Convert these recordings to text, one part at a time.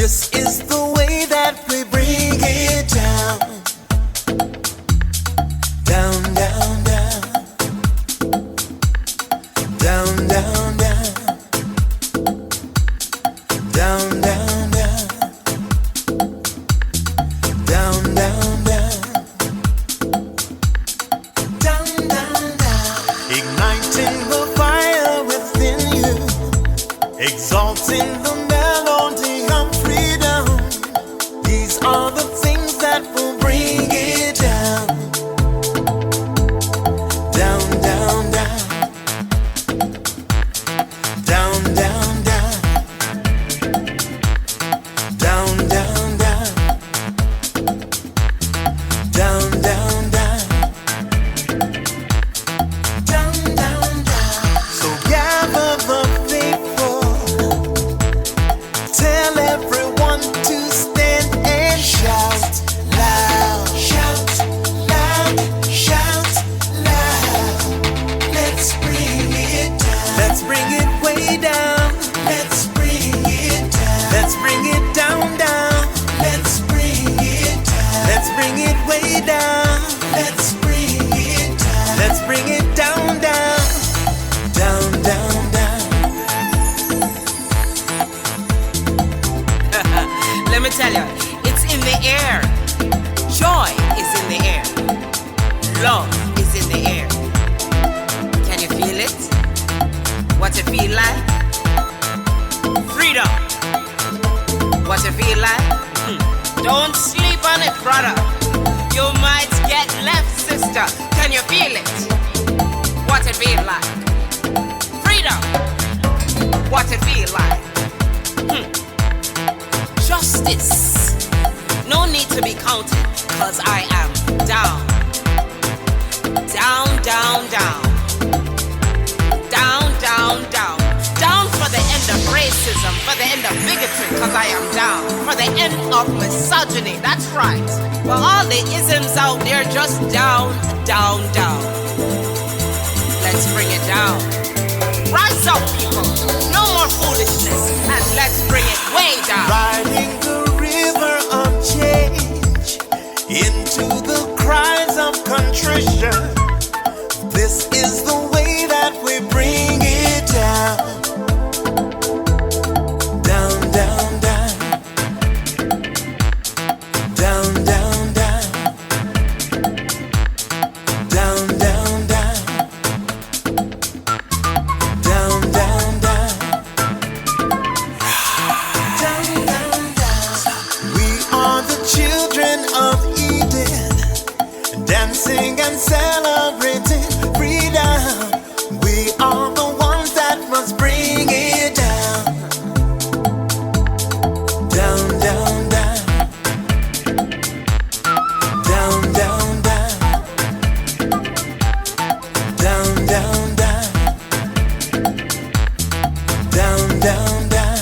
This is the way that we bring it down. Down, down, down. Down, down, down. Down, down, down. Down, down, down. Down, down, down. Igniting the fire within you. Exalting the melody of freedom. These are the things that will bring it down. Down, down, down. Down, down, down. Down, down, down. Down, down, down. Down, down, down. So gather the faithful. Tell everyone to stand and shout loud. Shout loud. Shout loud. Let's bring it down. Let's bring it way down. Let's bring it down. Let's bring it down, down. Let's bring it down. Let's bring it way down. Let's bring it down. Let's bring it down, down. Down, down, down. Let me tell you, it's in the air. Joy is in the air. Love is in the air. Can you feel it? What it feel like? Freedom. What it feel like? Don't sleep on it, brother. You might get left, sister. Can you feel it? What it feel like? Freedom. What it feel like? Justice. No need to be counted, cause I am down. Down, down, down. Down, down, down. Down for the end of racism, for the end of bigotry, cause I am down. For the end of misogyny, that's right. For all the isms out there, just down, down, down. Let's bring it down. Rise up, people. No more foolishness, and let's bring it way down. Riding the river of change into the cries of contrition. This is the way that we bring it down. Down, down, down. Down, down, down. Down, down, down. Down, down, down. Down, down, down. We are the children of Eden, dancing and celebrating freedom. We are the ones that must bring it down. Down, down, down. Down, down, down. Down, down, down. Down, down, down.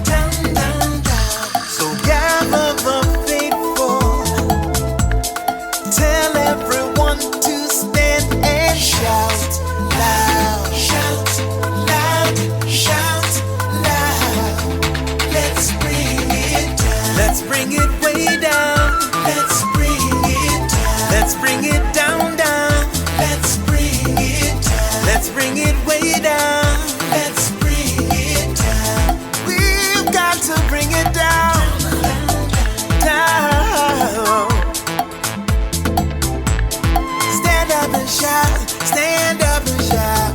Down, down, down. So gather the faithful. Tell everyone to stand and shout loud. Shout loud. Shout loud. Let's bring it down. Let's bring it way down. Let's bring it down. Let's bring it down, down. Let's bring it down. Let's bring it way down. Let's bring it down. We've got to bring it down. Down. Stand up and shout. Stand up and shout.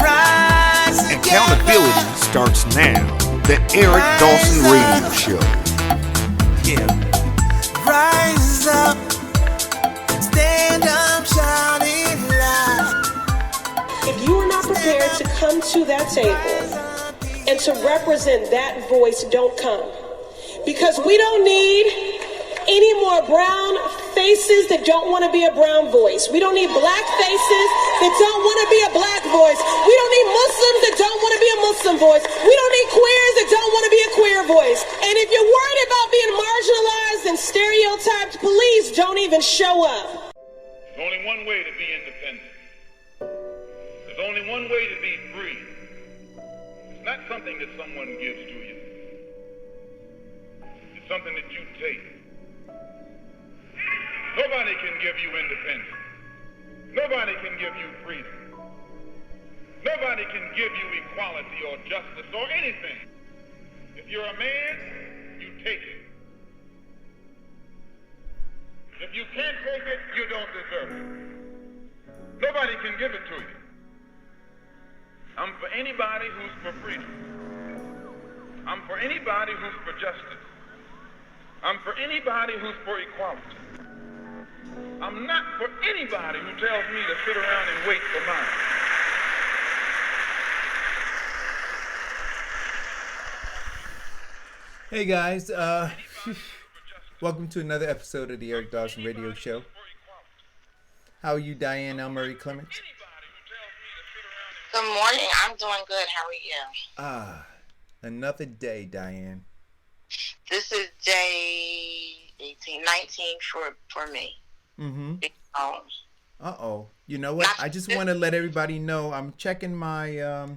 Rise together. Accountability starts now. The Eric Dawson Radio Show. Yeah. Rise up. Stand up, shout it loud. If you are not prepared to come to that table and to represent that voice, don't come. Because we don't need any more brown faces that don't want to be a brown voice. We don't need black faces that don't want to be a black voice. We don't need Muslims that don't want to be a Muslim voice. We don't need queers that don't want to be a queer voice. And if you're worried about being marginalized and stereotyped, please don't even show up. There's only one way to be independent. There's only one way to be free. There's not something that someone gives to you. It's something that you take. Nobody can give you independence. Nobody can give you freedom. Nobody can give you equality or justice or anything. If you're a man, you take it. If you can't take it, you don't deserve it. Nobody can give it to you. I'm for anybody who's for freedom. I'm for anybody who's for justice. I'm for anybody who's for equality. I'm not for anybody who tells me to sit around and wait for mine. Hey guys, welcome to another episode of the Eric Dawson Radio Show. How are you, Diane L. Murray Clements? Good morning. I'm doing good. How are you? Another day, Diane. This is day 18, 19 for me. Mm-hmm. You know what? I just want to let everybody know I'm checking my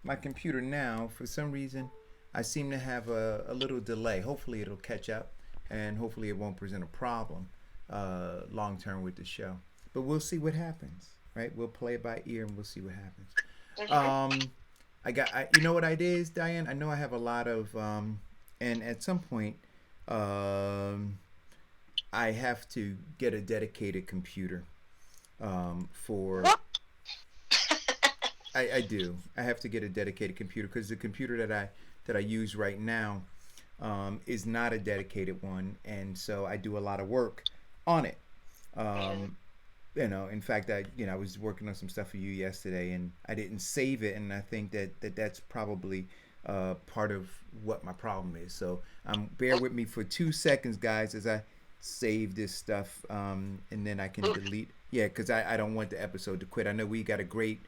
my computer now. For some reason, I seem to have a little delay. Hopefully it'll catch up, and hopefully it won't present a problem long term with the show. But we'll see what happens, right? We'll play it by ear and we'll see what happens. You know what it is, Diane? I know I have a lot of, and at some point, I have to get a dedicated computer for. I do. I have to get a dedicated computer because the computer that I use right now is not a dedicated one, and so I do a lot of work on it. In fact, I was working on some stuff for you yesterday, and I didn't save it, and I think that's probably part of what my problem is. So bear with me for 2 seconds, guys, as I save this stuff, and then I can delete. Yeah, because I don't want the episode to quit. I know we got a great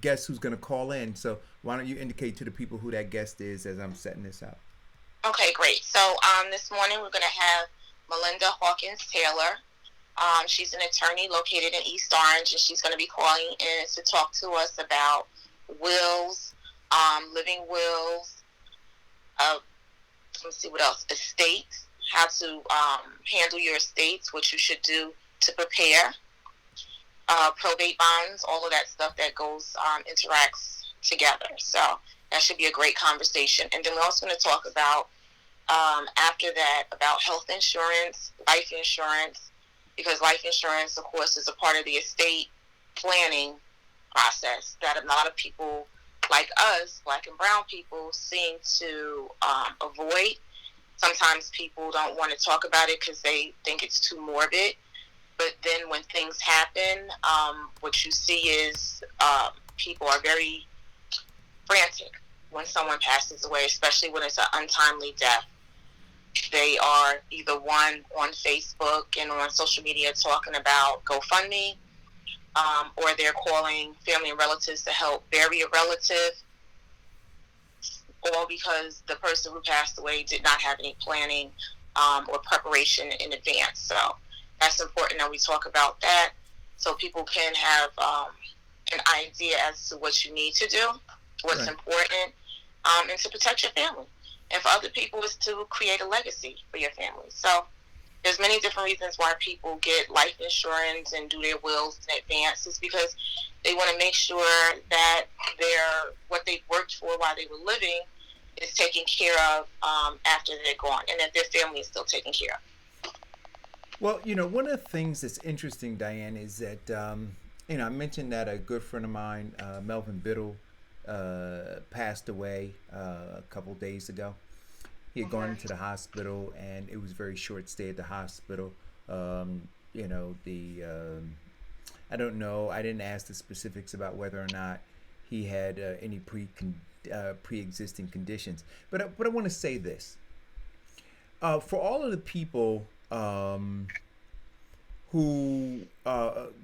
guest who's going to call in. So why don't you indicate to the people who that guest is as I'm setting this up? Okay, great. So this morning we're going to have Melinda Hawkins Taylor. She's an attorney located in East Orange, and she's going to be calling in to talk to us about wills, living wills, let's see what else, estates, how to handle your estates, what you should do to prepare, probate bonds, all of that stuff that goes, interacts together. So that should be a great conversation. And then we're also going to talk about, after that, about health insurance, life insurance, because life insurance, of course, is a part of the estate planning process that a lot of people like us, black and brown people, seem to avoid. Sometimes people don't want to talk about it because they think it's too morbid. But then when things happen, what you see is people are very frantic when someone passes away, especially when it's an untimely death. They are either on Facebook and on social media talking about GoFundMe, or they're calling family and relatives to help bury a relative, all because the person who passed away did not have any planning or preparation in advance. So that's important that we talk about that so people can have an idea as to what you need to do, what's Right. important, and to protect your family. And for other people is to create a legacy for your family. So there's many different reasons why people get life insurance and do their wills in advance. Is because they want to make sure that what they worked for while they were living is taken care of after they're gone, and that their family is still taken care of. Well, one of the things that's interesting, Diane, is that, I mentioned that a good friend of mine, Melvin Biddle, passed away a couple days ago. He had gone into the hospital, and it was a very short stay at the hospital. I don't know. I didn't ask the specifics about whether or not he had any pre-existing conditions. But I want to say this. For all of the people who,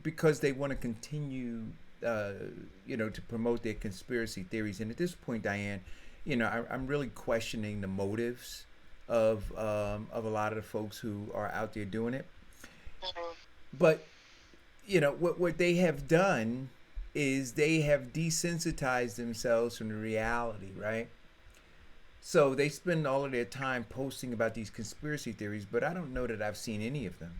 because they want to continue, to promote their conspiracy theories. And at this point, Diane, I'm really questioning the motives of a lot of the folks who are out there doing it. Mm-hmm. But, what they have done is they have desensitized themselves from the reality, right? So they spend all of their time posting about these conspiracy theories, but I don't know that I've seen any of them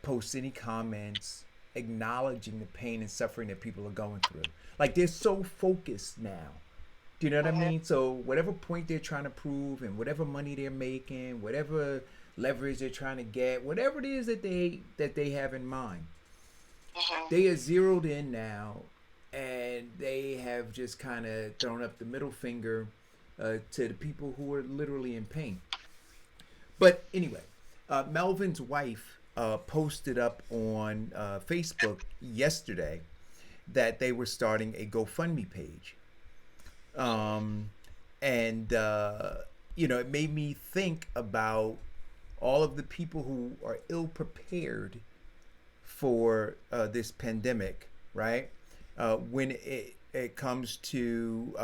post any comments acknowledging the pain and suffering that people are going through. Like, they're so focused now. Do you know what I mean? So whatever point they're trying to prove, and whatever money they're making, whatever leverage they're trying to get, whatever it is that they have in mind, they are zeroed in now, and they have just kind of thrown up the middle finger to the people who are literally in pain. But anyway, Melvin's wife posted up on Facebook yesterday that they were starting a GoFundMe page. And it made me think about all of the people who are ill prepared for this pandemic, right? When it comes to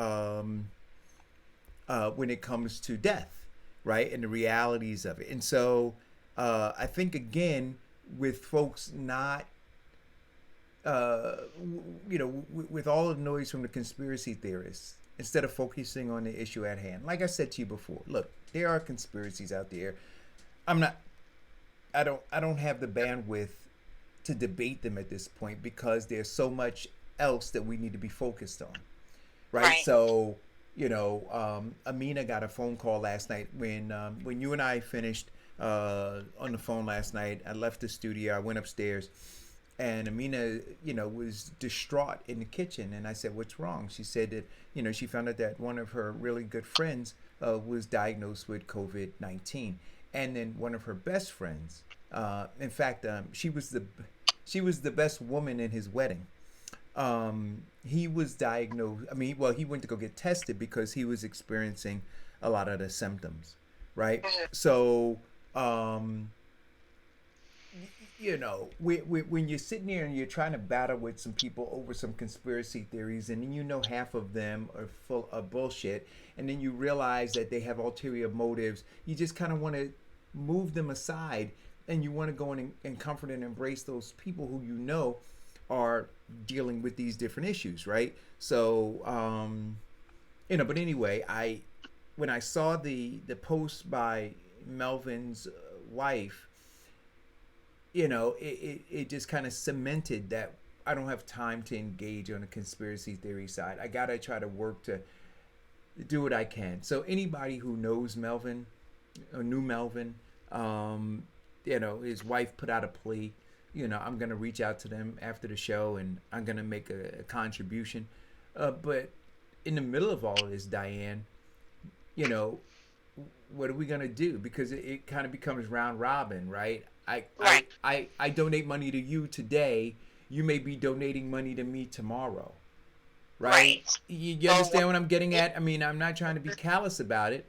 death, right, and the realities of it. And so I think, again, with folks not with all of the noise from the conspiracy theorists, instead of focusing on the issue at hand. Like I said to you before, look, there are conspiracies out there. I don't have the bandwidth to debate them at this point, because there's so much else that we need to be focused on. Right? So, Amina got a phone call last night when you and I finished on the phone last night. I left the studio, I went upstairs, and Amina, was distraught in the kitchen. And I said, "What's wrong?" She said that, she found out that one of her really good friends was diagnosed with COVID-19. And then one of her best friends, in fact, she was the best woman in his wedding. He was diagnosed. He went to go get tested because he was experiencing a lot of the symptoms, right? So, when you're sitting there and you're trying to battle with some people over some conspiracy theories, and then half of them are full of bullshit, and then you realize that they have ulterior motives, you just kind of want to move them aside, and you want to go in and comfort and embrace those people who are dealing with these different issues, right? So, but anyway, when I saw the post by Melvin's wife, it just kind of cemented that I don't have time to engage on the conspiracy theory side. I gotta try to work to do what I can. So anybody who knows Melvin or knew Melvin, his wife put out a plea. I'm gonna reach out to them after the show, and I'm gonna make a contribution. But in the middle of all of this, Diane, what are we gonna do? Because it kind of becomes round robin, right? I donate money to you today. You may be donating money to me tomorrow, right? You understand what I'm getting at? I'm not trying to be callous about it,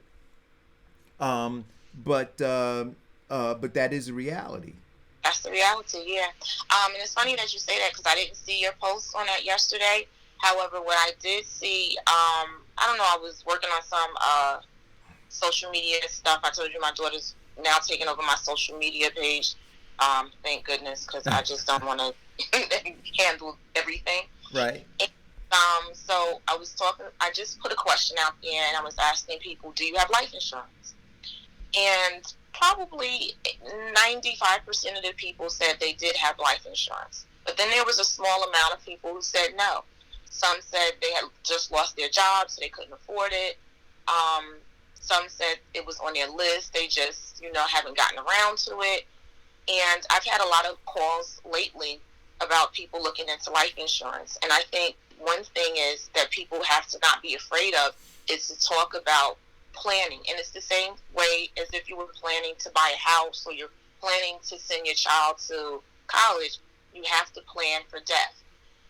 but that is a reality. That's the reality, yeah. And it's funny that you say that, because I didn't see your post on that yesterday. However, what I did see, I don't know, I was working on some social media stuff. I told you my daughter's now taking over my social media page. Thank goodness, because I just don't want to handle everything. Right. And, so I just put a question out there, and I was asking people, do you have life insurance? And probably 95% of the people said they did have life insurance. But then there was a small amount of people who said no. Some said they had just lost their jobs, so they couldn't afford it. Some said it was on their list, they just, haven't gotten around to it. And I've had a lot of calls lately about people looking into life insurance. And I think one thing is that people have to not be afraid of is to talk about planning. And it's the same way as if you were planning to buy a house, or you're planning to send your child to college. You have to plan for death.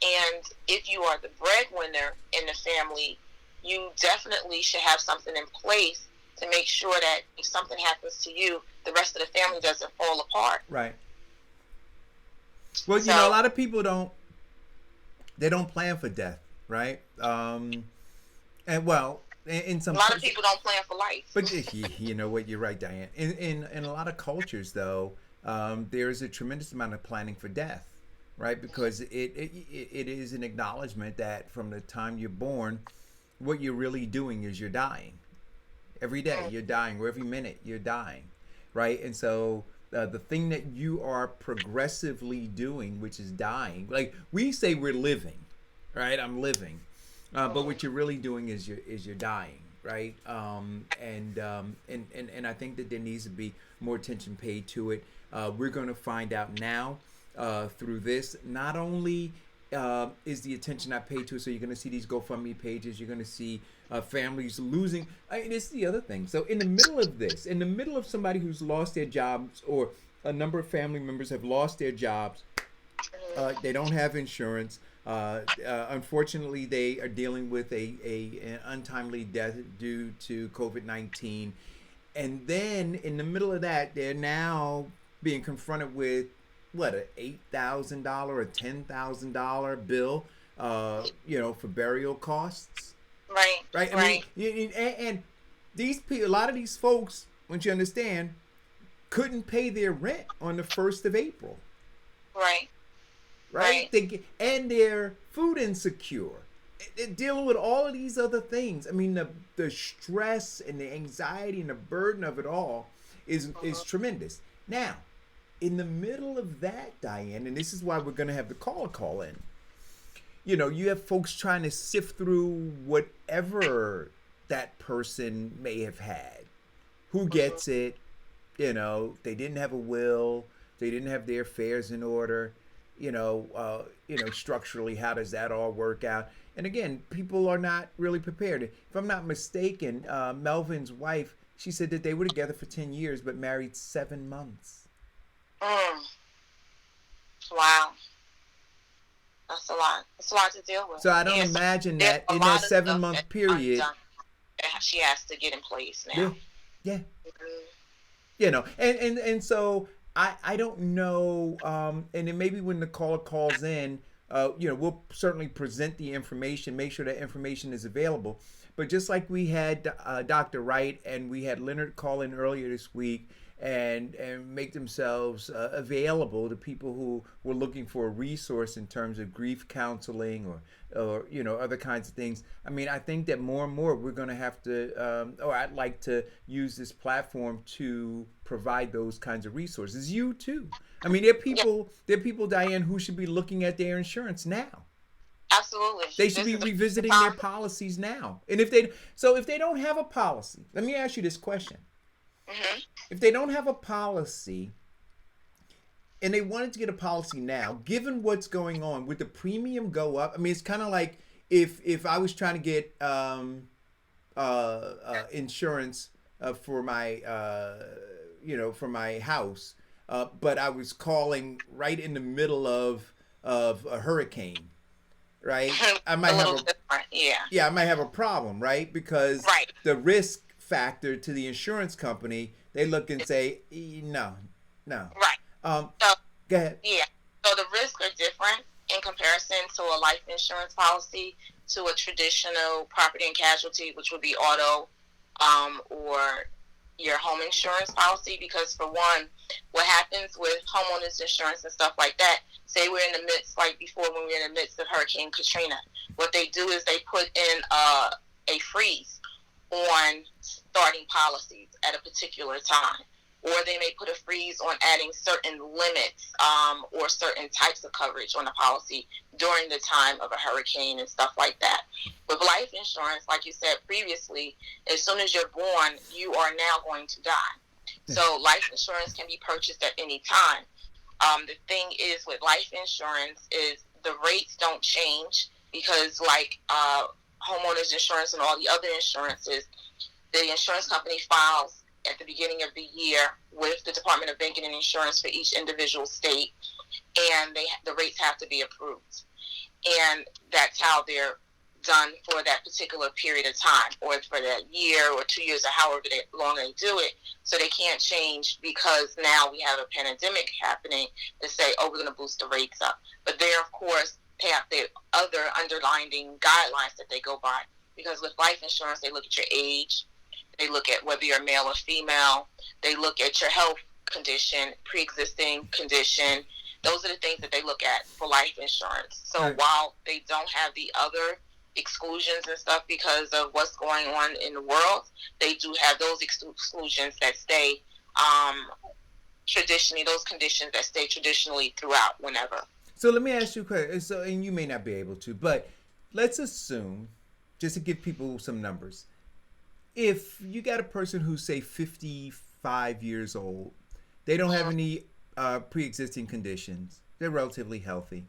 And if you are the breadwinner in the family, you definitely should have something in place to make sure that if something happens to you, the rest of the family doesn't fall apart. Right. Well, a lot of people don't plan for death, right? In some a lot of people don't plan for life. But you know what, you're right, Diane. In a lot of cultures, though, there is a tremendous amount of planning for death, right? Because it is an acknowledgement that from the time you're born, what you're really doing is you're dying. Every day you're dying, or every minute you're dying, right? And so the thing that you are progressively doing, which is dying, like we say we're living, right? I'm living, but what you're really doing is you're dying, right? And I think that there needs to be more attention paid to it. We're going to find out now through this. Not only is the attention not paid to it, so you're going to see these GoFundMe pages. You're going to see families losing. I mean, it's the other thing. So in the middle of this, in the middle of somebody who's lost their jobs, or a number of family members have lost their jobs, they don't have insurance. Unfortunately, they are dealing with an untimely death due to COVID-19. And then in the middle of that, they're now being confronted with what, a $8,000 or $10,000 bill, for burial costs. Right. Right. I mean, and these people, a lot of these folks, once you understand, couldn't pay their rent on the 1st of April. Right. Right. And they're food insecure. They're dealing with all of these other things. I mean, the stress and the anxiety and the burden of it all is tremendous. Now, in the middle of that, Diane, and this is why we're going to have the call in. You have folks trying to sift through whatever that person may have had. Who gets it? They didn't have a will. They didn't have their affairs in order. Structurally, how does that all work out? And again, people are not really prepared. If I'm not mistaken, Melvin's wife, she said that they were together for 10 years, but married 7 months. Wow. That's a lot. It's a lot to deal with. So I don't imagine that in that 7-month period, she has to get in place now. Yeah. And so I don't know. And then maybe when the caller calls in, we'll certainly present the information, make sure that information is available. But just like we had Dr. Wright and we had Leonard call in earlier this week, and make themselves available to people who were looking for a resource in terms of grief counseling or other kinds of things. I mean, I think that more and more we're going to have to, or I'd like to use this platform to provide those kinds of resources. You too. I mean, there are people, Diane, who should be looking at their insurance now. Absolutely. They should be revisiting their policies now. And if they don't have a policy, let me ask you this question. Mm-hmm. If they don't have a policy and they wanted to get a policy now, given what's going on, would the premium go up? I mean, it's kind of like if I was trying to get insurance for my for my house, but I was calling right in the middle of a hurricane, right? I might have I might have a problem, right? Because the risk factor to the insurance company, they look and say, no. Right. So, go ahead. Yeah. So the risks are different in comparison to a life insurance policy to a traditional property and casualty, which would be auto or your home insurance policy. Because for one, what happens with homeowners insurance and stuff like that, say we're in the midst, like before when we were in the midst of Hurricane Katrina, what they do is they put in a freeze on starting policies at a particular time, or they may put a freeze on adding certain limits or certain types of coverage on a policy during the time of a hurricane and stuff like that. With life insurance, like you said previously, as soon as you're born, you are now going to die. So life insurance can be purchased at any time. The thing is with life insurance is the rates don't change because like homeowners insurance and all the other insurances, the insurance company files at the beginning of the year with the Department of Banking and Insurance for each individual state, and the rates have to be approved. And that's how they're done for that particular period of time, or for that year or 2 years or however long they do it. So they can't change because now we have a pandemic happening to say, oh, we're going to boost the rates up. But they're, of course, have the other underlying guidelines that they go by. Because with life insurance, they look at your age, they look at whether you're male or female, they look at your health condition, pre-existing condition, Those are the things that they look at for life insurance. So Right. while they don't have the other exclusions and stuff because of what's going on in the world, they do have those exclusions that stay traditionally, those conditions that stay traditionally throughout whenever. So let me ask you a question. So, and you may not be able to, but let's assume, just to give people some numbers, if you got a person who's say 55 years old, they don't have any pre-existing conditions, they're relatively healthy,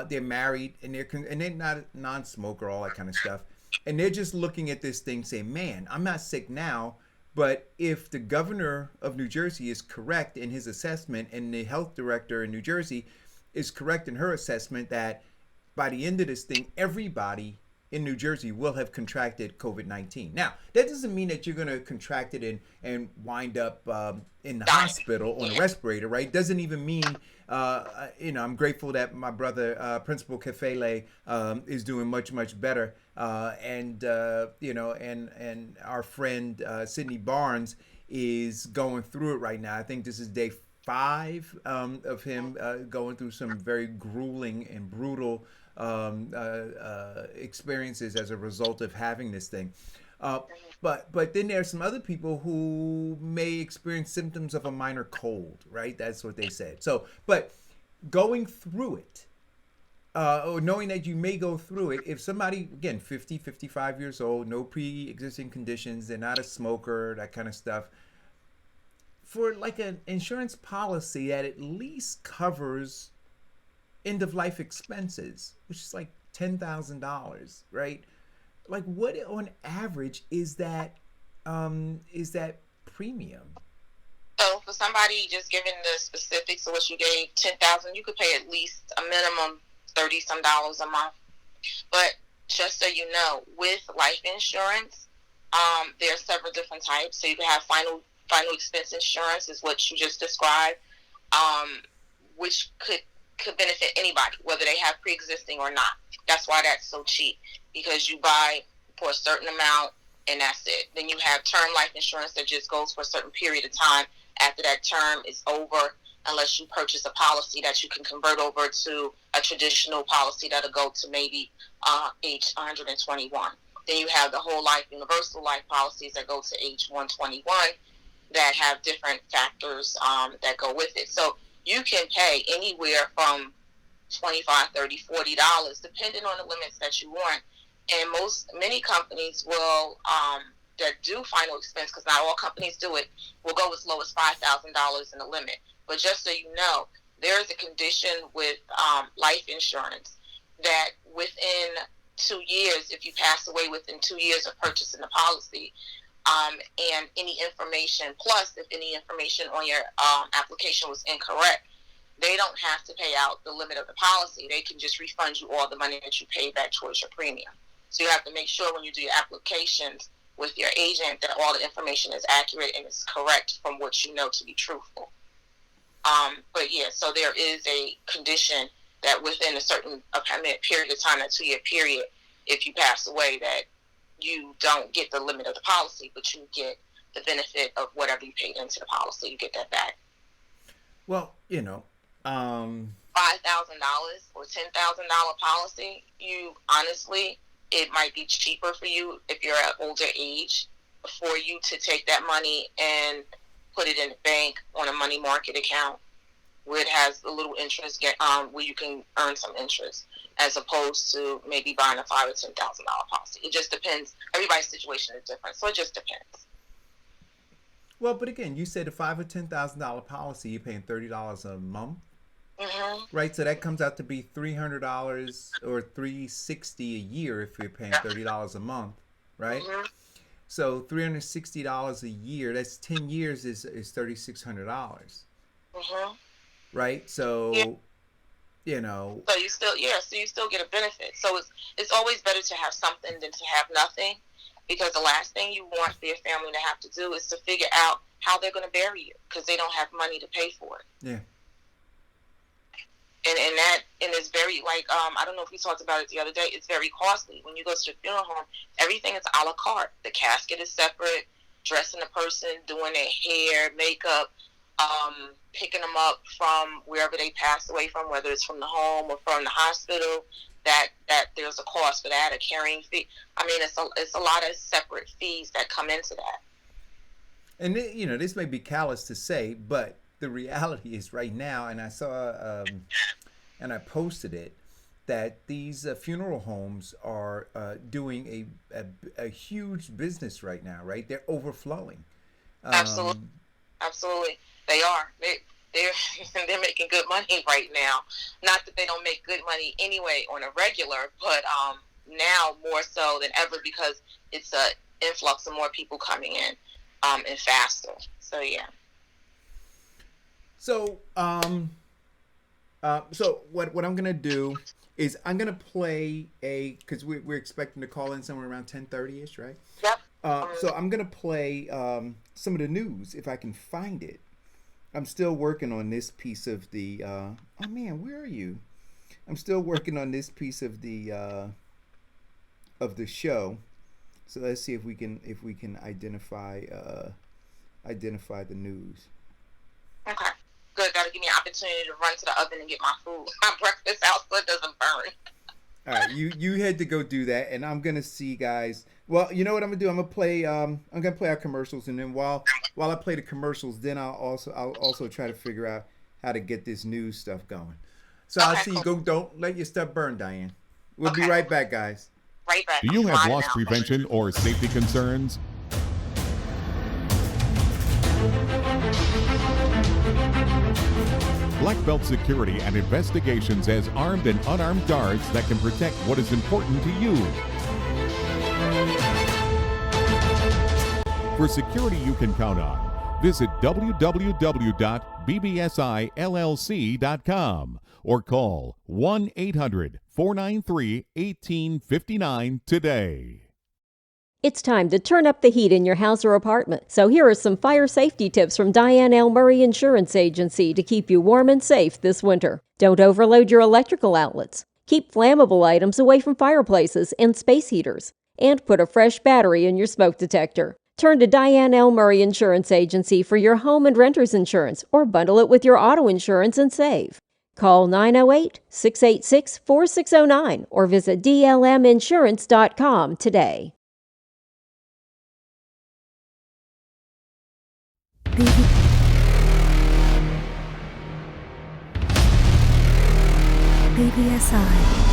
they're married, and they're not a non-smoker, all that kind of stuff, and they're just looking at this thing saying, man, I'm not sick now, but if the governor of New Jersey is correct in his assessment, and the health director in New Jersey is correct in her assessment, that by the end of this thing, everybody in New Jersey will have contracted COVID-19. Now, that doesn't mean that you're going to contract it and wind up in the hospital on a respirator, right? Doesn't even mean, I'm grateful that my brother, Principal Kefele, is doing much, much better. And our friend, Sydney Barnes, is going through it right now. I think this is day 5 of him going through some very grueling and brutal experiences as a result of having this thing. But then there are some other people who may experience symptoms of a minor cold, right? That's what they said. So, but going through it, or knowing that you may go through it, if somebody, again, 50, 55 years old, no pre-existing conditions, they're not a smoker, that kind of stuff, for like an insurance policy that at least covers end of life expenses, which is like $10,000, right? Like, what on average is that premium? So for somebody, just giving the specifics of what you gave, 10,000, you could pay at least a minimum $30-some a month. But just so you know, with life insurance, there are several different types. So you can have final expense insurance, is what you just described, which could benefit anybody, whether they have pre-existing or not. That's why that's so cheap, because you buy for a certain amount and that's it. Then you have term life insurance that just goes for a certain period of time. After that term is over, unless you purchase a policy that you can convert over to a traditional policy that'll go to maybe age 121. Then you have the whole life, universal life policies that go to age 121 that have different factors that go with it. So you can pay anywhere from $25, $30, $40, depending on the limits that you want. And many companies will, that do final expense, because not all companies do it, will go as low as $5,000 in the limit. But just so you know, there is a condition with life insurance that within 2 years, if you pass away within 2 years of purchasing the policy, and any information, plus if any information on your application was incorrect, they don't have to pay out the limit of the policy. They can just refund you all the money that you paid back towards your premium. So you have to make sure when you do your applications with your agent that all the information is accurate and is correct from what you know to be truthful. But yeah, so there is a condition that within a certain period of time, that 2-year period, if you pass away, that you don't get the limit of the policy, but you get the benefit of whatever you paid into the policy. You get that back. Well, $5,000 or $10,000 policy, you honestly, it might be cheaper for you if you're at older age for you to take that money and put it in the bank on a money market account where it has a little interest, where you can earn some interest, as opposed to maybe buying a $5,000 or $10,000 policy. It just depends. Everybody's situation is different, so it just depends. Well, but again, you said a $5,000 or $10,000 policy, you're paying $30 a month, right? So that comes out to be $300 or $360 a year if you're paying $30 a month, right? So $360 a year, that's 10 years is $3,600, right? So So you still get a benefit. So it's always better to have something than to have nothing, because the last thing you want for your family to have to do is to figure out how they're going to bury you, because they don't have money to pay for it. Yeah. And it's very, like, I don't know if we talked about it the other day, it's very costly. When you go to the funeral home, everything is a la carte. The casket is separate, dressing the person, doing their hair, makeup, picking them up from wherever they passed away from, whether it's from the home or from the hospital. That there's a cost for that, a carrying fee. I mean, it's a lot of separate fees that come into that. And this may be callous to say, but the reality is right now, and I saw, and I posted it, that these funeral homes are doing a huge business right now. Right, they're overflowing. Absolutely, they are. They're making good money right now. Not that they don't make good money anyway on a regular, but now more so than ever because it's a influx of more people coming in and faster. So yeah. So so what I'm gonna do is I'm gonna play because we're expecting to call in somewhere around 10:30ish, right? Yep. So I'm gonna play some of the news if I can find it. I'm still working on this piece of the. Oh man, where are you? I'm still working on this piece of the show. So let's see if we can identify the news. Okay. Good. That'll give me an opportunity to run to the oven and get my food, my breakfast out, so it doesn't burn. All right, you had to go do that, and I'm gonna see, guys. Well, you know what I'm gonna do? I'm gonna play our commercials, and then while I play the commercials, then I'll also try to figure out how to get this news stuff going. So I'll see you go. Don't let your stuff burn, Diane. We'll be right back, guys. Right back. Do you have loss prevention or safety concerns? Black Belt Security and Investigations has armed and unarmed guards that can protect what is important to you. For security you can count on, visit www.bbsillc.com or call 1-800-493-1859 today. It's time to turn up the heat in your house or apartment. So here are some fire safety tips from Diane L. Murray Insurance Agency to keep you warm and safe this winter. Don't overload your electrical outlets. Keep flammable items away from fireplaces and space heaters. And put a fresh battery in your smoke detector. Turn to Diane L. Murray Insurance Agency for your home and renter's insurance or bundle it with your auto insurance and save. Call 908-686-4609 or visit dlminsurance.com today. BBSI.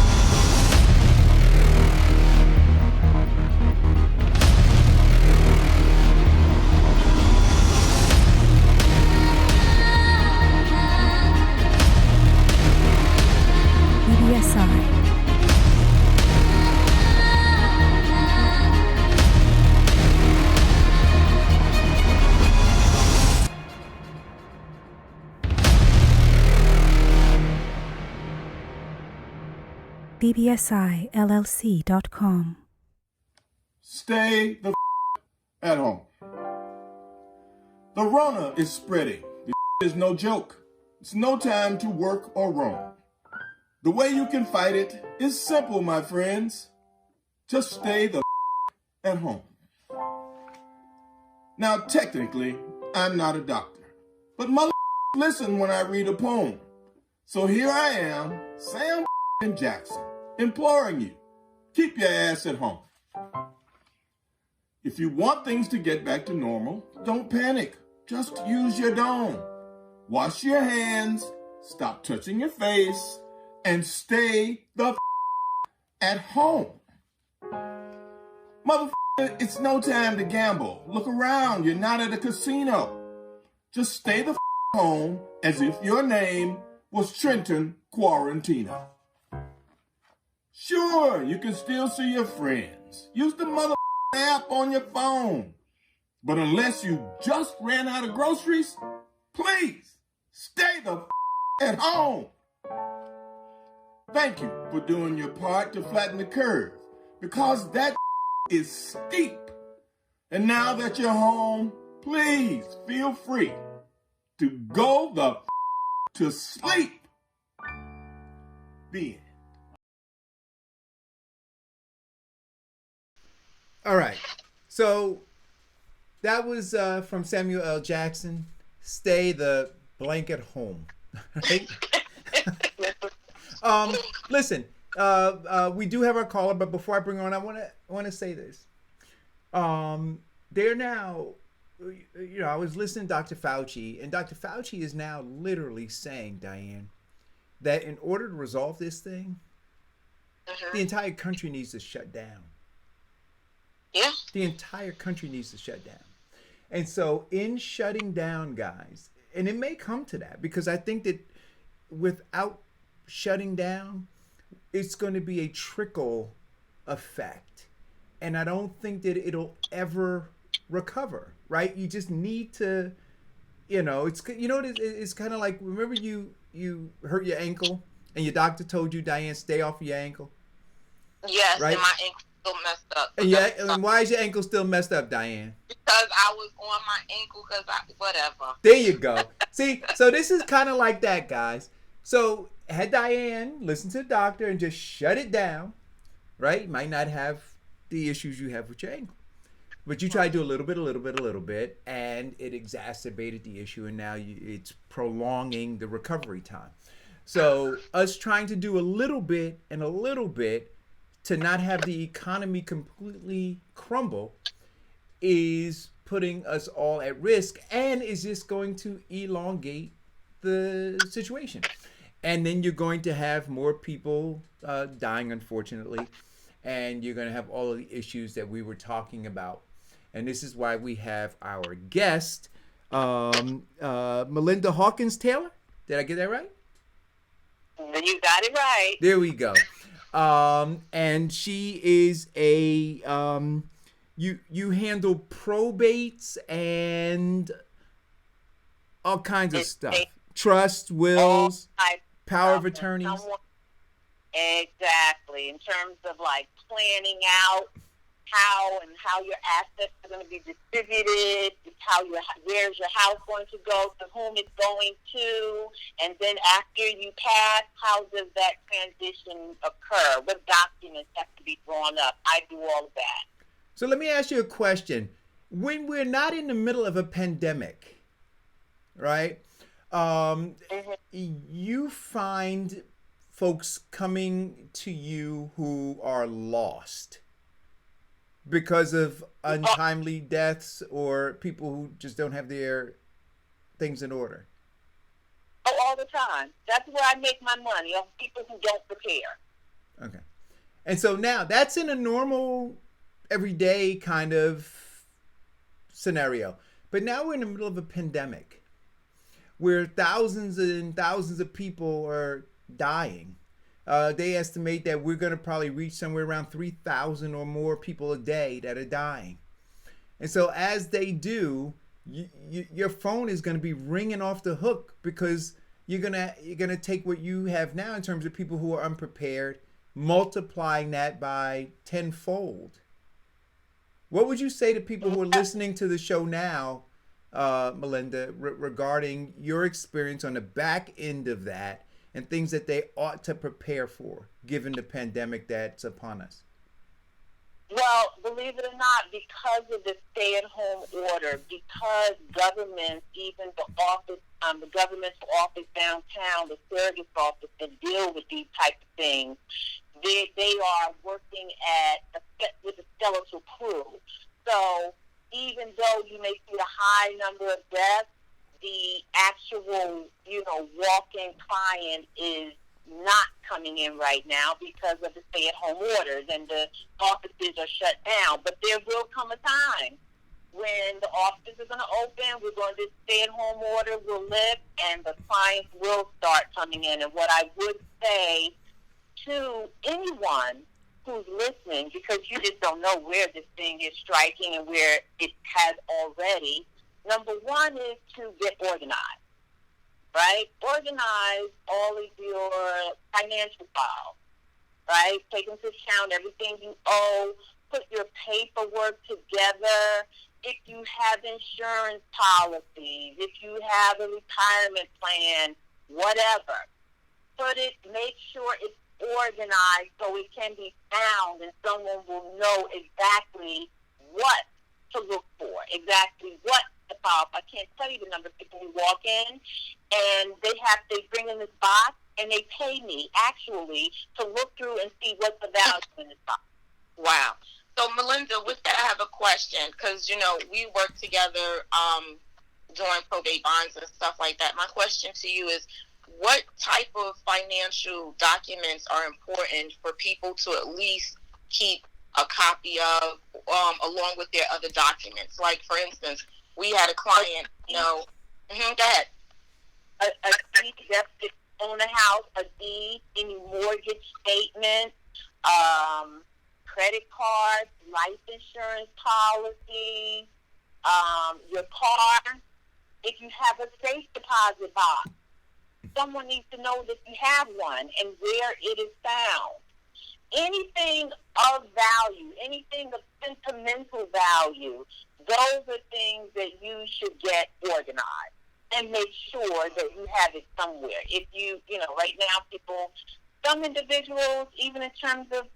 BBSILLC.com. Stay the at home. The Rona is spreading. The is no joke. It's no time to work or roam. The way you can fight it is simple, my friends. Just stay the at home. Now, technically, I'm not a doctor, but mother listen when I read a poem. So here I am, Sam Jackson, imploring you, keep your ass at home. If you want things to get back to normal, don't panic. Just use your dome. Wash your hands, stop touching your face, and stay the at home. Motherfucker, it's no time to gamble. Look around, you're not at a casino. Just stay the home as if your name was Trenton Quarantino. Sure, you can still see your friends. Use the mother app on your phone. But unless you just ran out of groceries, please stay the at home. Thank you for doing your part to flatten the curve, because that is steep. And now that you're home, please feel free to go the to sleep. The end. All right. So that was from Samuel L. Jackson. stay the blank at home. Right? Listen, we do have our caller, but before I bring her on, I want to say this. They're now, I was listening to Dr. Fauci, and Dr. Fauci is now literally saying, Diane, that in order to resolve this thing, the entire country needs to shut down. Yeah. The entire country needs to shut down. And so in shutting down, guys, and it may come to that, because I think that without shutting down, it's going to be a trickle effect. And I don't think that it'll ever recover, right? You just need to, it's kind of like, remember you hurt your ankle and your doctor told you, Diane, stay off of your ankle? Yes, right? And my ankle still messed up. And why is your ankle still messed up, Diane? Because I was on my ankle whatever. There you go. See, so this is kind of like that, guys. So had Diane listen to the doctor and just shut it down, right? You might not have the issues you have with your ankle. But you try to do a little bit, and it exacerbated the issue, and now it's prolonging the recovery time. So us trying to do a little bit to not have the economy completely crumble is putting us all at risk, and is just going to elongate the situation. And then you're going to have more people dying, unfortunately, and you're going to have all of the issues that we were talking about. And this is why we have our guest, Melinda Hawkins Taylor. Did I get that right? You got it right. There we go. And she is a you handle probates and all kinds of stuff. Trust, wills, power of attorneys. Exactly. In terms of like planning out how your assets are going to be distributed, where's your house going to go, to whom it's going to, and then after you pass, how does that transition occur? What documents have to be drawn up? I do all of that. So let me ask you a question. When we're not in the middle of a pandemic, right? You find folks coming to you who are lost because of untimely deaths or people who just don't have their things in order? Oh, all the time. That's where I make my money, on people who don't prepare. Okay. And so now that's in a normal, everyday kind of scenario. But now we're in the middle of a pandemic where thousands and thousands of people are dying. They estimate that we're going to probably reach somewhere around 3,000 or more people a day that are dying. And so as they do, your phone is going to be ringing off the hook, because you're gonna take what you have now in terms of people who are unprepared, multiplying that by tenfold. What would you say to people who are listening to the show now, Melinda, regarding your experience on the back end of that, and things that they ought to prepare for, given the pandemic that's upon us? Well, believe it or not, because of the stay-at-home order, because governments, even the government's office downtown, the service office that deal with these types of things, they are working with a skeletal crew. So even though you may see a high number of deaths, the actual, walk-in client is not coming in right now because of the stay-at-home orders, and the offices are shut down. But there will come a time when the offices are going to open, we're going to stay-at-home order will lift, and the clients will start coming in. And what I would say to anyone who's listening, because you just don't know where this thing is striking and where it has already, number one is to get organized, right? Organize all of your financial files, right? Take into account everything you owe. Put your paperwork together. If you have insurance policies, if you have a retirement plan, whatever, make sure it's organized so it can be found and someone will know exactly what to look for, exactly what the top. I can't tell you the number of people who walk in, and they bring in this box, and they pay me, actually, to look through and see what's the value in this box. Wow. So, Melinda, with that, I have a question, because, we work together doing probate bonds and stuff like that. My question to you is, what type of financial documents are important for people to at least keep a copy of, along with their other documents? Like, for instance, we had a client, go ahead. A deed, to own a house, a deed, any mortgage statement, credit cards, life insurance policy, your car. If you have a safe deposit box, someone needs to know that you have one and where it is found. Anything of value, anything of sentimental value, those are things that you should get organized and make sure that you have it somewhere. If right now some individuals, even in terms of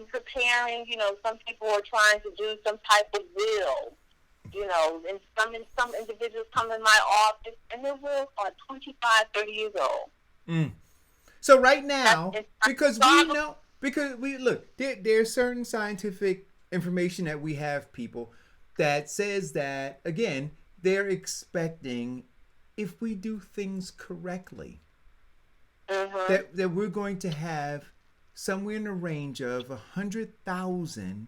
preparing, some people are trying to do some type of will. And some individuals come in my office and their wills are 25, 30 years old. Mm. So right now, because we look, there's certain scientific information that we have, people, that says that, again, they're expecting, if we do things correctly, that we're going to have somewhere in the range of 100,000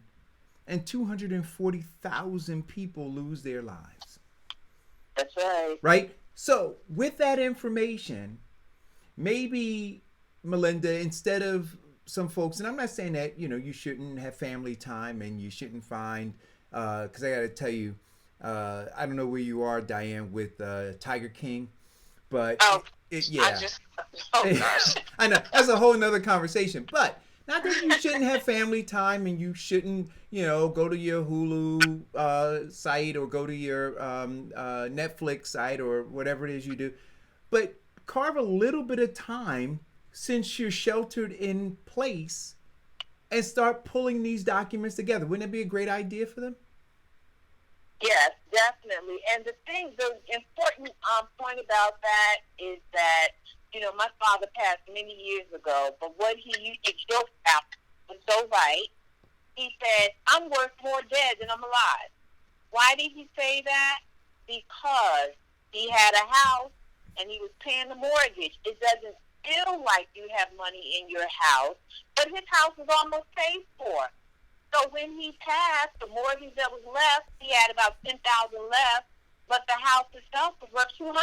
and 240,000 people lose their lives. That's right. Right? So with that information, maybe, Melinda, instead of some folks, and I'm not saying that, you shouldn't have family time and you shouldn't find, because I got to tell you, I don't know where you are, Diane, with Tiger King, but yeah. Gosh. I know, that's a whole nother conversation, but not that you shouldn't have family time and you shouldn't, go to your Hulu site or go to your Netflix site or whatever it is you do, but carve a little bit of time since you're sheltered in place and start pulling these documents together. Wouldn't it be a great idea for them? Yes, definitely. And the important point about that is that, my father passed many years ago, but what he used to joke about was so right. He said, I'm worth more dead than I'm alive. Why did he say that? Because he had a house and he was paying the mortgage. It doesn't feel like you have money in your house, but his house was almost paid for. So when he passed, the mortgage that was left, he had about $10,000 left, but the house itself was worth $200.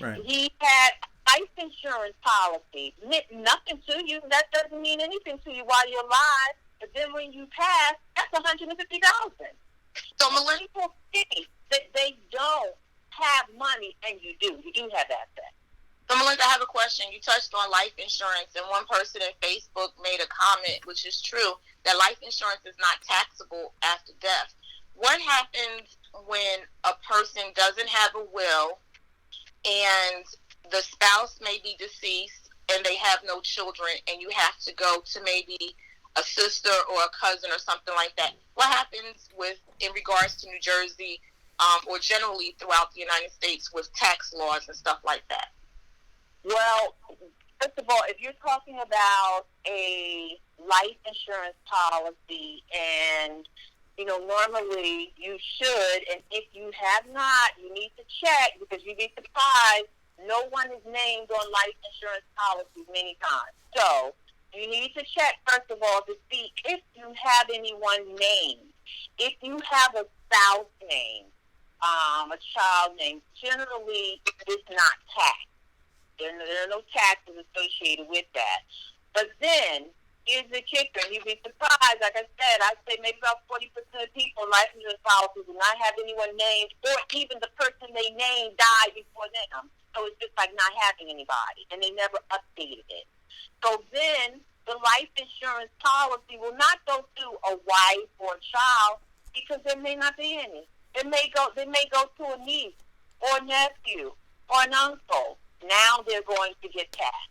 Right. He had life insurance policy. Meant nothing to you. That doesn't mean anything to you while you're alive. But then when you pass, that's $150,000. So Melinda, people think that they don't have money, and you do. You do have assets. So, Melinda, I have a question. You touched on life insurance, and one person in Facebook made a comment, which is true, that life insurance is not taxable after death. What happens when a person doesn't have a will and the spouse may be deceased and they have no children and you have to go to maybe a sister or a cousin or something like that? What happens in regards to New Jersey or generally throughout the United States with tax laws and stuff like that? Well, first of all, if you're talking about a life insurance policy and, normally you should, and if you have not, you need to check because you'd be surprised. No one is named on life insurance policies many times. So you need to check, first of all, to see if you have anyone named. If you have a spouse name, a child name, generally it's not taxed. There are no taxes associated with that. But then, here's the kicker, and you'd be surprised. Like I said, I'd say maybe about 40% of people in life insurance policies do not have anyone named, or even the person they named died before them. So it's just like not having anybody, and they never updated it. So then, the life insurance policy will not go to a wife or a child because there may not be any. They may go to a niece or a nephew or an uncle. Now they're going to get taxed.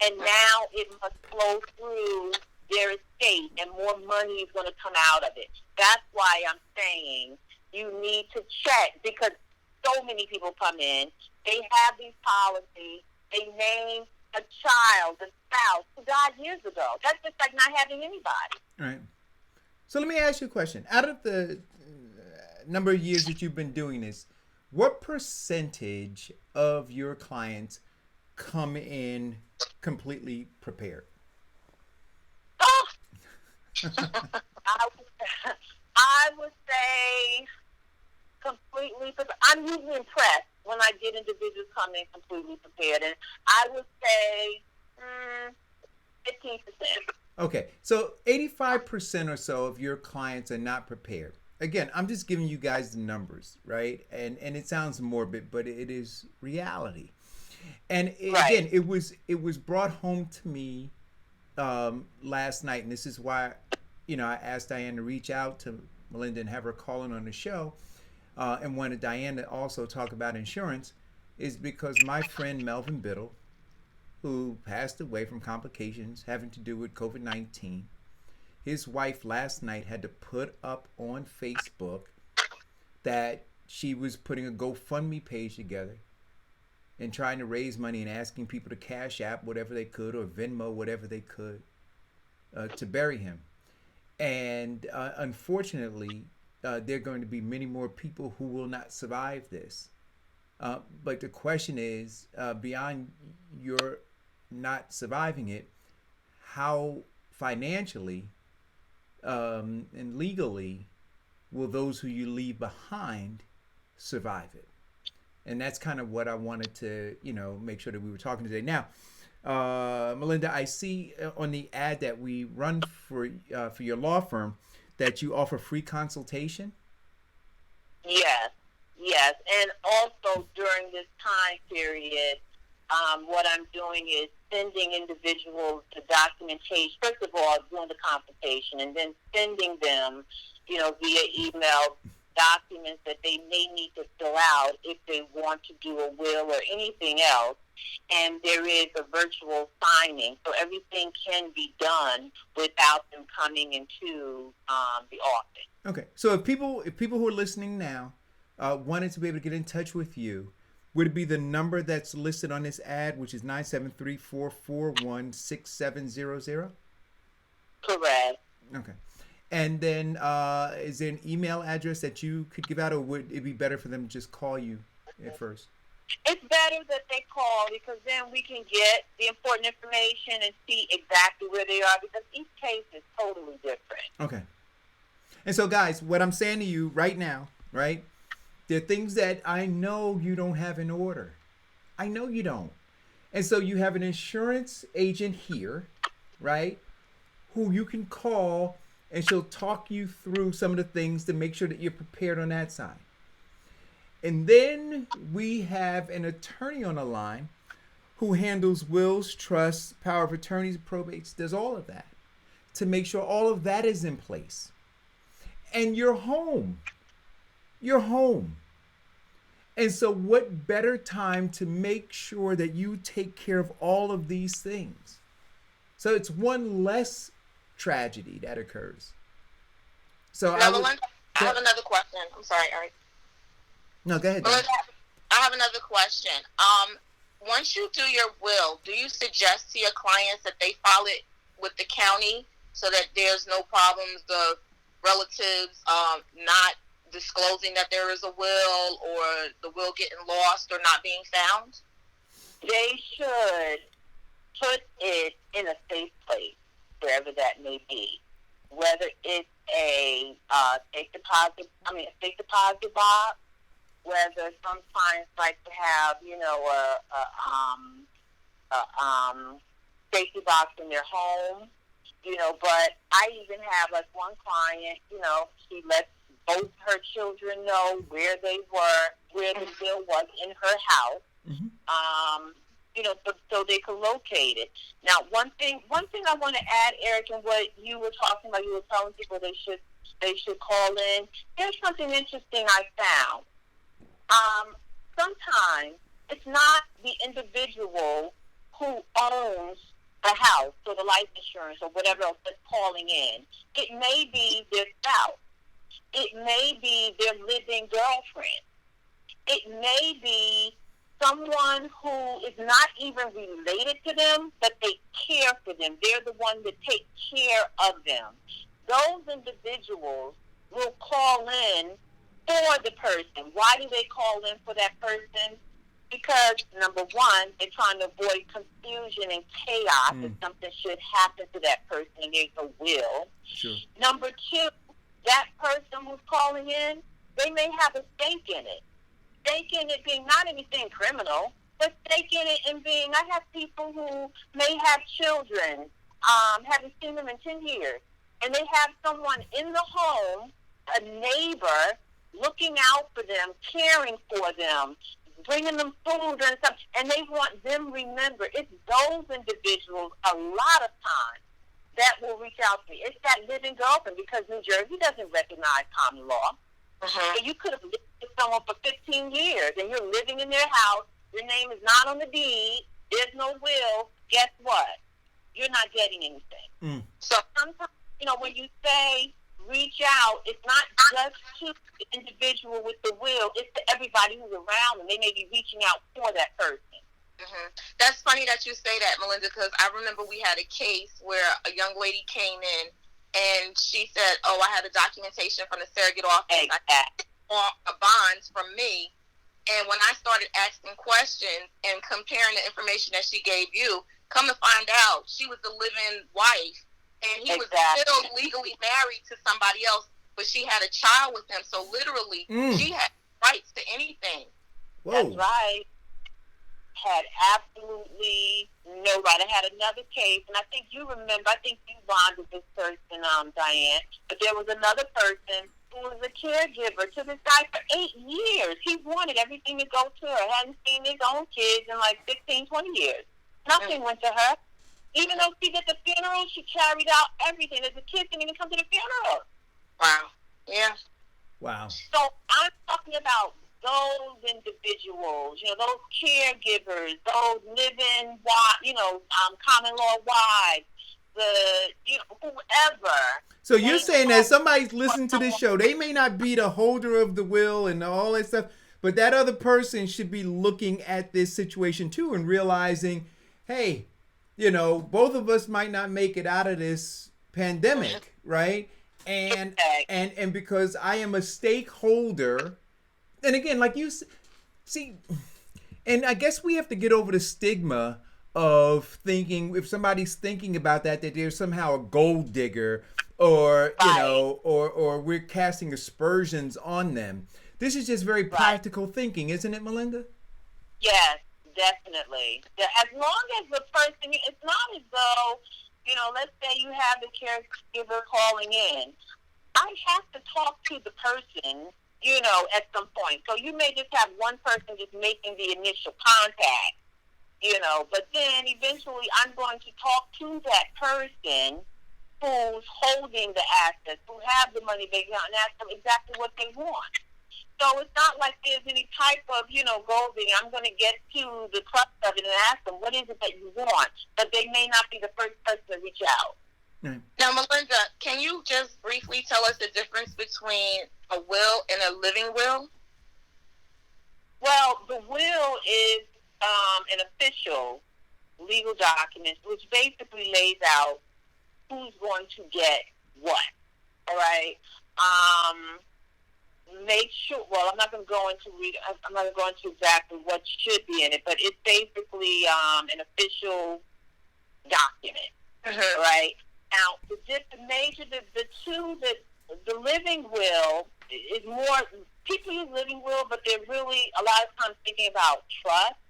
And now it must flow through their estate and more money is going to come out of it. That's why I'm saying you need to check, because so many people come in, they have these policies, they name a child, a spouse who died years ago. That's just like not having anybody. Right. So let me ask you a question. Out of the number of years that you've been doing this, what percentage of your clients come in completely prepared? Oh. I would say completely prepared. I'm usually impressed when I get individuals come in completely prepared, and I would say 15%. Okay, so 85% or so of your clients are not prepared. Again, I'm just giving you guys the numbers, right? And it sounds morbid, but it is reality. And again, it was brought home to me last night, and this is why, I asked Diane to reach out to Melinda and have her call in on the show, and wanted Diane to also talk about insurance, is because my friend Melvin Biddle, who passed away from complications having to do with COVID-19, his wife last night had to put up on Facebook that she was putting a GoFundMe page together and trying to raise money and asking people to Cash App whatever they could, or Venmo whatever they could, to bury him. And unfortunately, there are going to be many more people who will not survive this. But the question is, beyond your not surviving it, how financially and legally will those who you leave behind survive it? And that's kind of what I wanted to, make sure that we were talking today. Now, Melinda, I see on the ad that we run for your law firm that you offer free consultation. Yes, and also during this time period, what I'm doing is sending individuals the documentation. First of all, doing the consultation, and then sending them, via email, documents that they may need to fill out if they want to do a will or anything else. And there is a virtual signing, so everything can be done without them coming into the office. Okay, so if people who are listening now wanted to be able to get in touch with you, would it be the number that's listed on this ad, which is 973-441-6700? Correct. Okay. And then is there an email address that you could give out, or would it be better for them to just call you at first? It's better that they call, because then we can get the important information and see exactly where they are, because each case is totally different. Okay. And so, guys, what I'm saying to you right now, right, there are things that I know you don't have in order. I know you don't. And so you have an insurance agent here, right, who you can call, and she'll talk you through some of the things to make sure that you're prepared on that side. And then we have an attorney on the line who handles wills, trusts, power of attorneys, probates, does all of that to make sure all of that is in place. And you're home. You're home. And so what better time to make sure that you take care of all of these things? So it's one less tragedy that occurs. So now, Melinda, I have another question. I'm sorry, Eric. No, go ahead. Melinda, I have another question. Once you do your will, do you suggest to your clients that they file it with the county so that there's no problems of relatives not disclosing that there is a will, or the will getting lost or not being found? They should put it in a safe place, wherever that may be. Whether it's a safe deposit box, whether some clients like to have, a safety box in their home, but I even have one client, she lets both her children know where they were, where the bill was in her house, so they can locate it. Now, one thing I want to add, Eric, and what you were talking about, you were telling people they should call in. Here's something interesting I found. Sometimes it's not the individual who owns the house or the life insurance or whatever else that's calling in. It may be their spouse. It may be their living girlfriend. It may be someone who is not even related to them, but they care for them. They're the one that take care of them. Those individuals will call in for the person. Why do they call in for that person? Because, number one, they're trying to avoid confusion and chaos if something should happen to that person and there's a will. Sure. Number two, that person who's calling in, they may have a stake in it. Stake in it being not anything criminal, but stake in it in being, I have people who may have children, haven't seen them in 10 years, and they have someone in the home, a neighbor, looking out for them, caring for them, bringing them food and stuff, and they want them remembered. It's those individuals a lot of times that will reach out to me. It's that living girlfriend, because New Jersey doesn't recognize common law. So you could have lived with someone for 15 years, and you're living in their house. Your name is not on the deed. There's no will. Guess what? You're not getting anything. So sometimes, when you say reach out, it's not just to the individual with the will. It's to everybody who's around them. They may be reaching out for that person. That's funny that you say that, Melinda, because I remember we had a case where a young lady came in and she said, I had a documentation from the surrogate office. I got bonds from me. And when I started asking questions and comparing the information that she gave you, come to find out she was the living wife. And he was still legally married to somebody else, but she had a child with him. So literally, she had rights to anything. Whoa. That's right. Had absolutely no right. I had another case, and I think you remember, I think you bonded this person, Diane, but there was another person who was a caregiver to this guy for 8 years. He wanted everything to go to her. Hadn't seen his own kids in like 15, 20 years. Nothing went to her. Even though she did the funeral, she carried out everything. The kids didn't even come to the funeral. Wow. Yeah. Wow. So I'm talking about those individuals, those caregivers, those living, common law wives, whoever. So you're saying that somebody's listening to this show, they may not be the holder of the will and all that stuff, but that other person should be looking at this situation too and realizing, hey, both of us might not make it out of this pandemic, right? And because I am a stakeholder, and again, like you see, and I guess we have to get over the stigma of thinking, if somebody's thinking about that they're somehow a gold digger, or or we're casting aspersions on them. This is just very practical thinking, isn't it, Melinda? Yes, definitely. As long as the person, it's not as though, let's say you have the caregiver calling in. I have to talk to the person, at some point. So you may just have one person just making the initial contact, but then eventually I'm going to talk to that person who's holding the assets, who have the money they got, and ask them exactly what they want. So it's not like there's any type of, gold digging. I'm going to get to the crux of it and ask them, what is it that you want? But they may not be the first person to reach out. Now, Melinda, can you just briefly tell us the difference between a will and a living will? Well, the will is an official legal document which basically lays out who's going to get what. All right? Make sure, well, I'm not going to go into exactly what should be in it, but it's basically an official document. Right? Now, the living will is more, people use living will, but they're really a lot of times thinking about trust,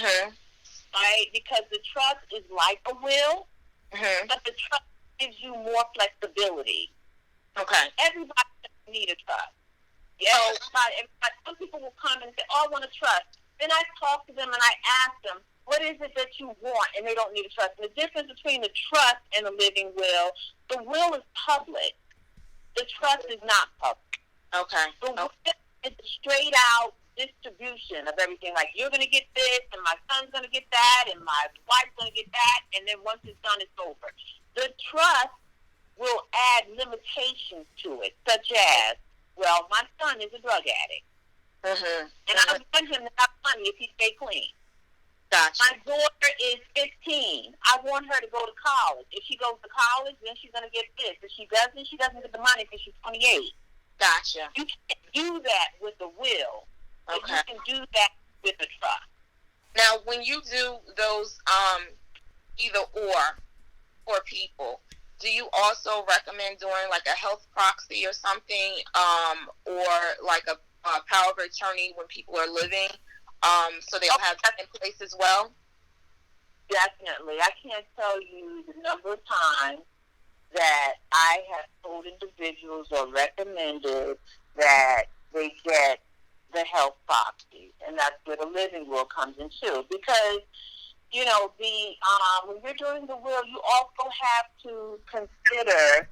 right? Because the trust is like a will, but the trust gives you more flexibility. Okay. Everybody doesn't need a trust. Yeah, some people will come and say, I want a trust. Then I talk to them and I ask them, what is it that you want? And they don't need a trust. And the difference between the trust and a living will, the will is public. The trust is not public. Okay. The will is a straight out distribution of everything. Like, you're going to get this, and my son's going to get that, and my wife's going to get that, and then once it's done, it's over. The trust will add limitations to it, such as, well, my son is a drug addict, and I want him to have money if he stay clean. Gotcha. My daughter is 15. I want her to go to college. If she goes to college, then she's going to get this. If she doesn't, she doesn't get the money because she's 28. Gotcha. You can't do that with a will. But Okay. you can do that with a trust. Now, when you do those either or for people, do you also recommend doing like a health proxy or something, or like a power of attorney when people are living, so they'll have that in place as well? Definitely. I can't tell you the number of times that I have told individuals or recommended that they get the health proxy, and that's where the living will comes into. Because, you know, when you're doing the will, you also have to consider,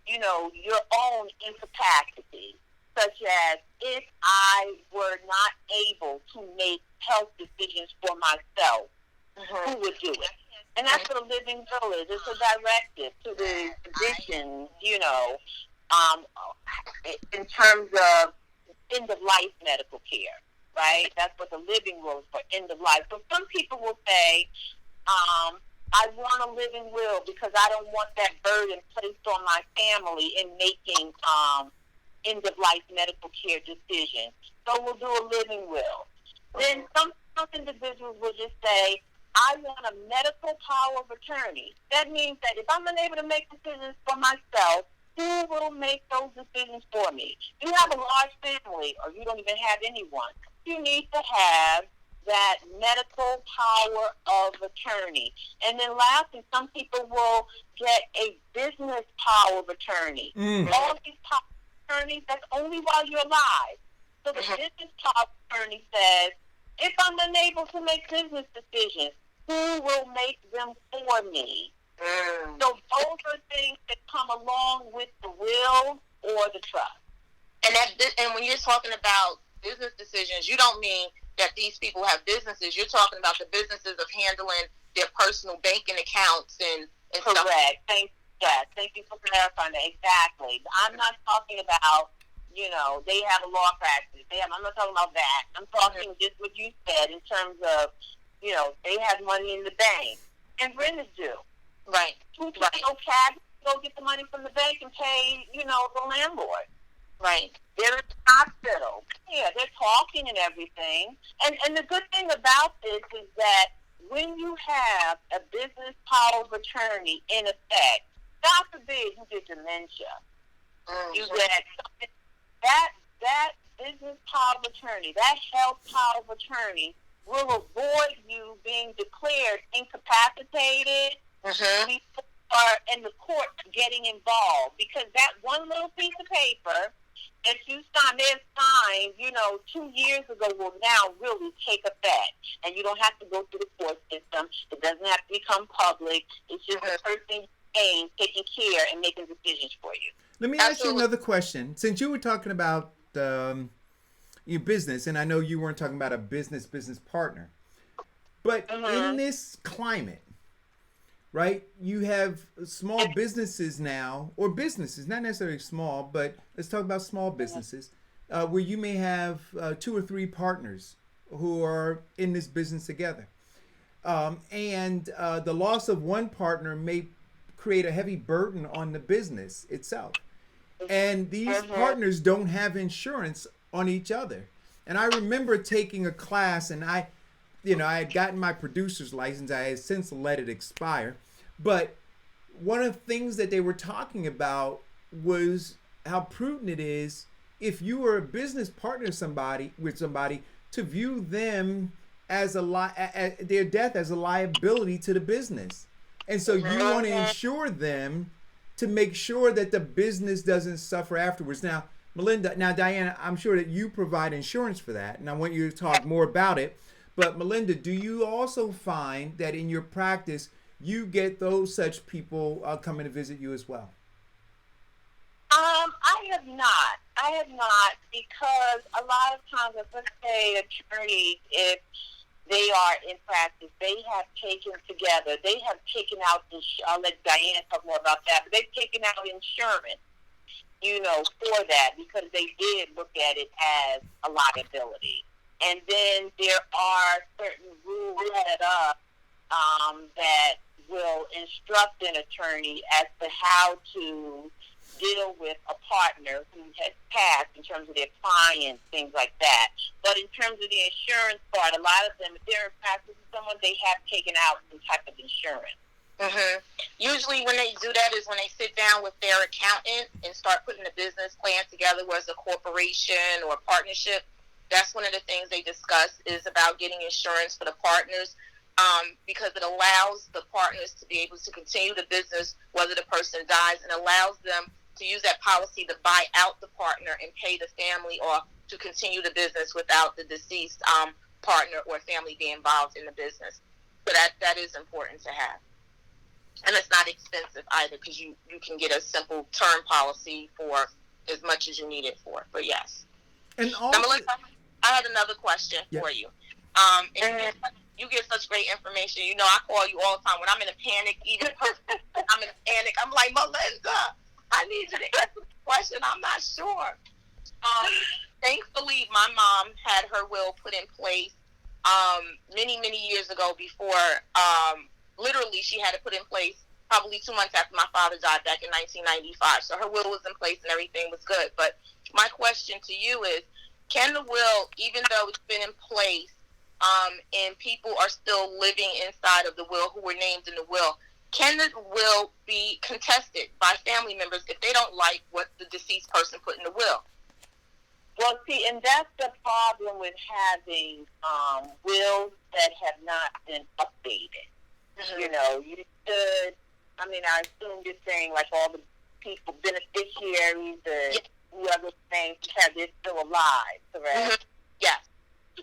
you know, your own incapacity, such as if I were not able to make health decisions for myself, who would do it? And that's what a living will is. It's a directive to the physician, you know, in terms of end-of-life medical care, right? That's what the living will is for, end of life. So some people will say, I want a living will because I don't want that burden placed on my family in making end-of-life medical care decisions. So we'll do a living will. Then some individuals will just say, I want a medical power of attorney. That means that if I'm unable to make decisions for myself, who will make those decisions for me? You have a large family, or you don't even have anyone. You need to have that medical power of attorney. And then lastly, some people will get a business power of attorney. All these power of attorneys, that's only while you're alive. So the business power of attorney says, if I'm unable to make business decisions, who will make them for me? So those are things that come along with the will or the trust. And when you're talking about business decisions, you don't mean that these people have businesses. You're talking about the businesses of handling their personal banking accounts and Correct. Stuff. Thank you for clarifying that. Exactly. I'm not talking about, you know, they have a law practice. I'm not talking about that. I'm talking just what you said in terms of, you know, they have money in the bank. And renters do. Right. Who can go cash, go get the money from the bank and pay, you know, the landlord. Right. They're in the hospital. Yeah, they're talking and everything. And the good thing about this is that when you have a business power of attorney in effect, God forbid you get dementia. You get something, that business power of attorney, that health power of attorney will avoid you being declared incapacitated before and the court getting involved, because that one little piece of paper that you signed, you know, 2 years ago will now really take effect. And you don't have to go through the court system. It doesn't have to become public. It's just the person taking care and making decisions for you. Let me ask you another question. Since you were talking about your business, and I know you weren't talking about a business partner, but in this climate, right, you have small businesses now, or businesses, not necessarily small, but let's talk about small businesses, where you may have 2 or 3 partners who are in this business together. And the loss of one partner may create a heavy burden on the business itself. And these partners don't have insurance on each other. And I remember taking a class, and I had gotten my producer's license. I had since let it expire. But one of the things that they were talking about was how prudent it is, if you were a business partner with somebody, to view them as their death as a liability to the business. And so you want to insure them to make sure that the business doesn't suffer afterwards. Now, Diana, I'm sure that you provide insurance for that, and I want you to talk more about it. But Melinda, do you also find that in your practice you get those such people coming to visit you as well? I have not. I have not, because a lot of times, let's say attorneys, if they are in practice, they have taken out, I'll let Diane talk more about that, but they've taken out insurance, for that, because they did look at it as a liability. And then there are certain rules set up that will instruct an attorney as to how to deal with a partner who has passed in terms of their clients, things like that. But in terms of the insurance part, a lot of them, if they're in practice with someone, they have taken out some type of insurance. Mm-hmm. Usually when they do that is when they sit down with their accountant and start putting a business plan together, whether it's a corporation or a partnership. That's one of the things they discuss is about getting insurance for the partners, because it allows the partners to be able to continue the business whether the person dies, and allows them to use that policy to buy out the partner and pay the family off to continue the business without the deceased partner or family being involved in the business. So that is important to have. And it's not expensive either, because you can get a simple term policy for as much as you need it for. But yes. And now, Melissa, I had another question for you. You get such great information. I call you all the time when I'm in a panic. Even I'm in a panic. I'm like, Melinda, I need you to answer the question. I'm not sure. Thankfully, my mom had her will put in place many, many years ago before. Literally, she had it put in place probably 2 months after my father died back in 1995. So her will was in place and everything was good. But my question to you is, can the will, even though it's been in place, and people are still living inside of the will who were named in the will, can the will be contested by family members if they don't like what the deceased person put in the will? Well, see, and that's the problem with having wills that have not been updated. Mm-hmm. You should, I assume you're saying like all the people, beneficiaries, whoever's names, they're still alive, correct? Mm-hmm. Yes.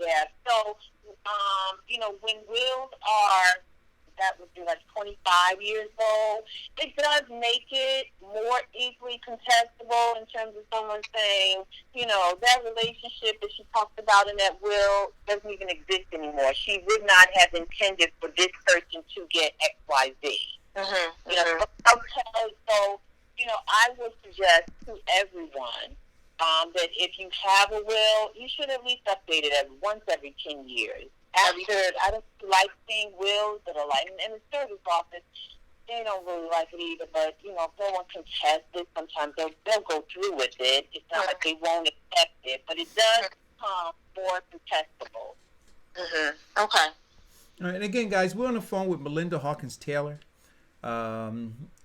Yeah, so, when wills are, that would be like 25 years old, it does make it more easily contestable in terms of someone saying, that relationship that she talked about in that will doesn't even exist anymore. She would not have intended for this person to get X, Y, Z. Mm-hmm. Okay, so, I would suggest to everyone that if you have a will, you should at least update it once every 10 years. I don't like seeing wills that are like, in the service office, they don't really like it either, but, if no one contests it, sometimes they'll go through with it. It's not like they won't accept it, but it does become more contestable. Mm-hmm. Okay. All right, and again, guys, we're on the phone with Melinda Hawkins Taylor.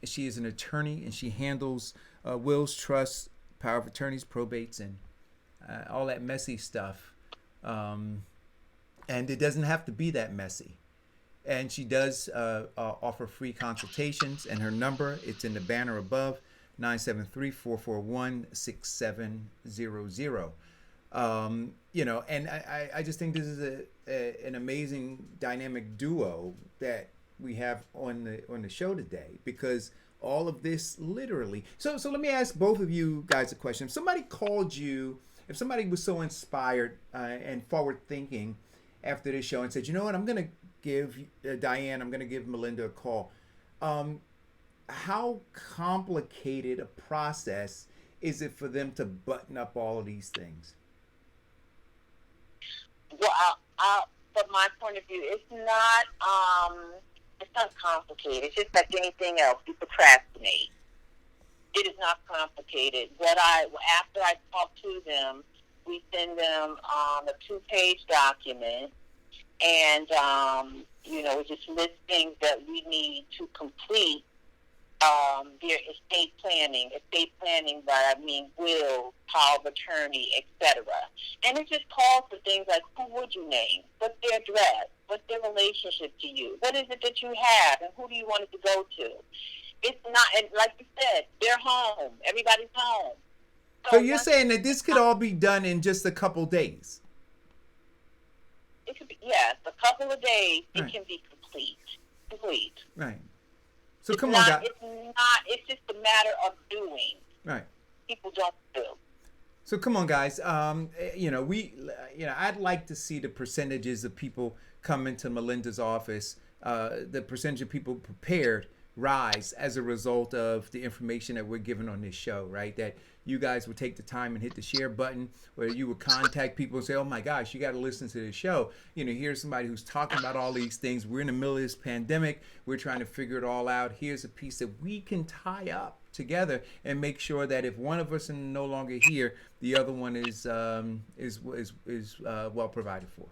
She is an attorney, and she handles wills, trusts, power of attorneys, probates, and all that messy stuff. And it doesn't have to be that messy. And she does offer free consultations, and her number, it's in the banner above, 973-441-6700. And I just think this is an amazing dynamic duo that we have on the show today, because all of this literally. So let me ask both of you guys a question. If somebody called you, if somebody was so inspired and forward thinking after this show and said, you know what, I'm going to give Diane, I'm going to give Melinda a call. How complicated a process is it for them to button up all of these things? Well, from my point of view, it's not complicated. It's just like anything else. You procrastinate. It is not complicated. After I talk to them, we send them a 2-page document, and it just lists things that we need to complete their estate planning. Estate planning, but I mean will, power of attorney, etc. And it just calls for things like, who would you name? What's their address? What's their relationship to you? What is it that you have, and who do you want it to go to? It's not, and like you said, they're home. Everybody's home. So you're saying that this could all be done in just a couple days? It could be, yes, a couple of days. Right. It can be complete. Right. So come on, guys. It's just a matter of doing. Right. People don't do. So come on, guys. I'd like to see the percentages of people come into Melinda's office, the percentage of people prepared rise as a result of the information that we're given on this show, right? That you guys would take the time and hit the share button, where you would contact people and say, oh my gosh, you got to listen to this show. Here's somebody who's talking about all these things. We're in the middle of this pandemic. We're trying to figure it all out. Here's a piece that we can tie up together and make sure that if one of us is no longer here, the other one is well provided for.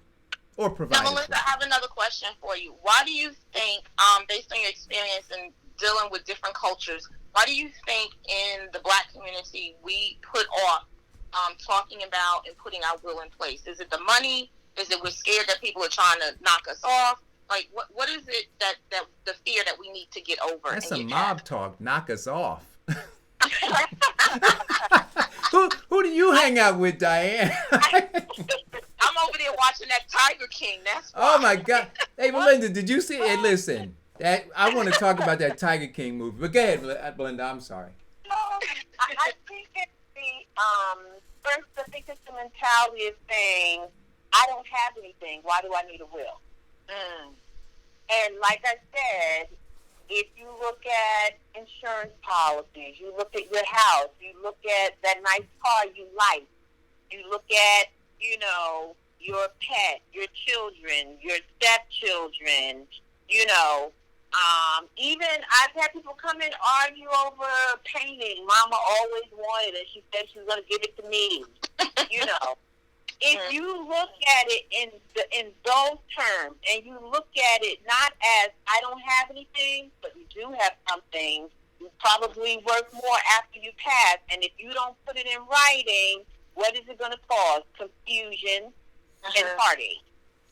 Or provided. Now, Melissa, I have another question for you. Why do you think, based on your experience in dealing with different cultures, why do you think in the Black community we put off talking about and putting our will in place? Is it the money? Is it we're scared that people are trying to knock us off? Like, what is it that the fear that we need to get over? That's some mob talk. Knock us off. Who do you hang out with, Diane? I'm over there watching that Tiger King. That's why. Oh my God! Hey, Melinda, did you see? Hey, listen, I want to talk about that Tiger King movie. But go ahead, Melinda. I'm sorry. I think it's first. I think it's the mentality of saying, I don't have anything. Why do I need a will? And like I said, if you look at insurance policies, you look at your house, you look at that nice car you like, you look at, your pet, your children, your stepchildren, even I've had people come in argue over a painting Mama always wanted, and she said she was going to give it to me. If you look at it in those terms, and you look at it not as I don't have anything, but you do have something, you probably worth more after you pass. And if you don't put it in writing, what is it going to cause? Confusion and heartache.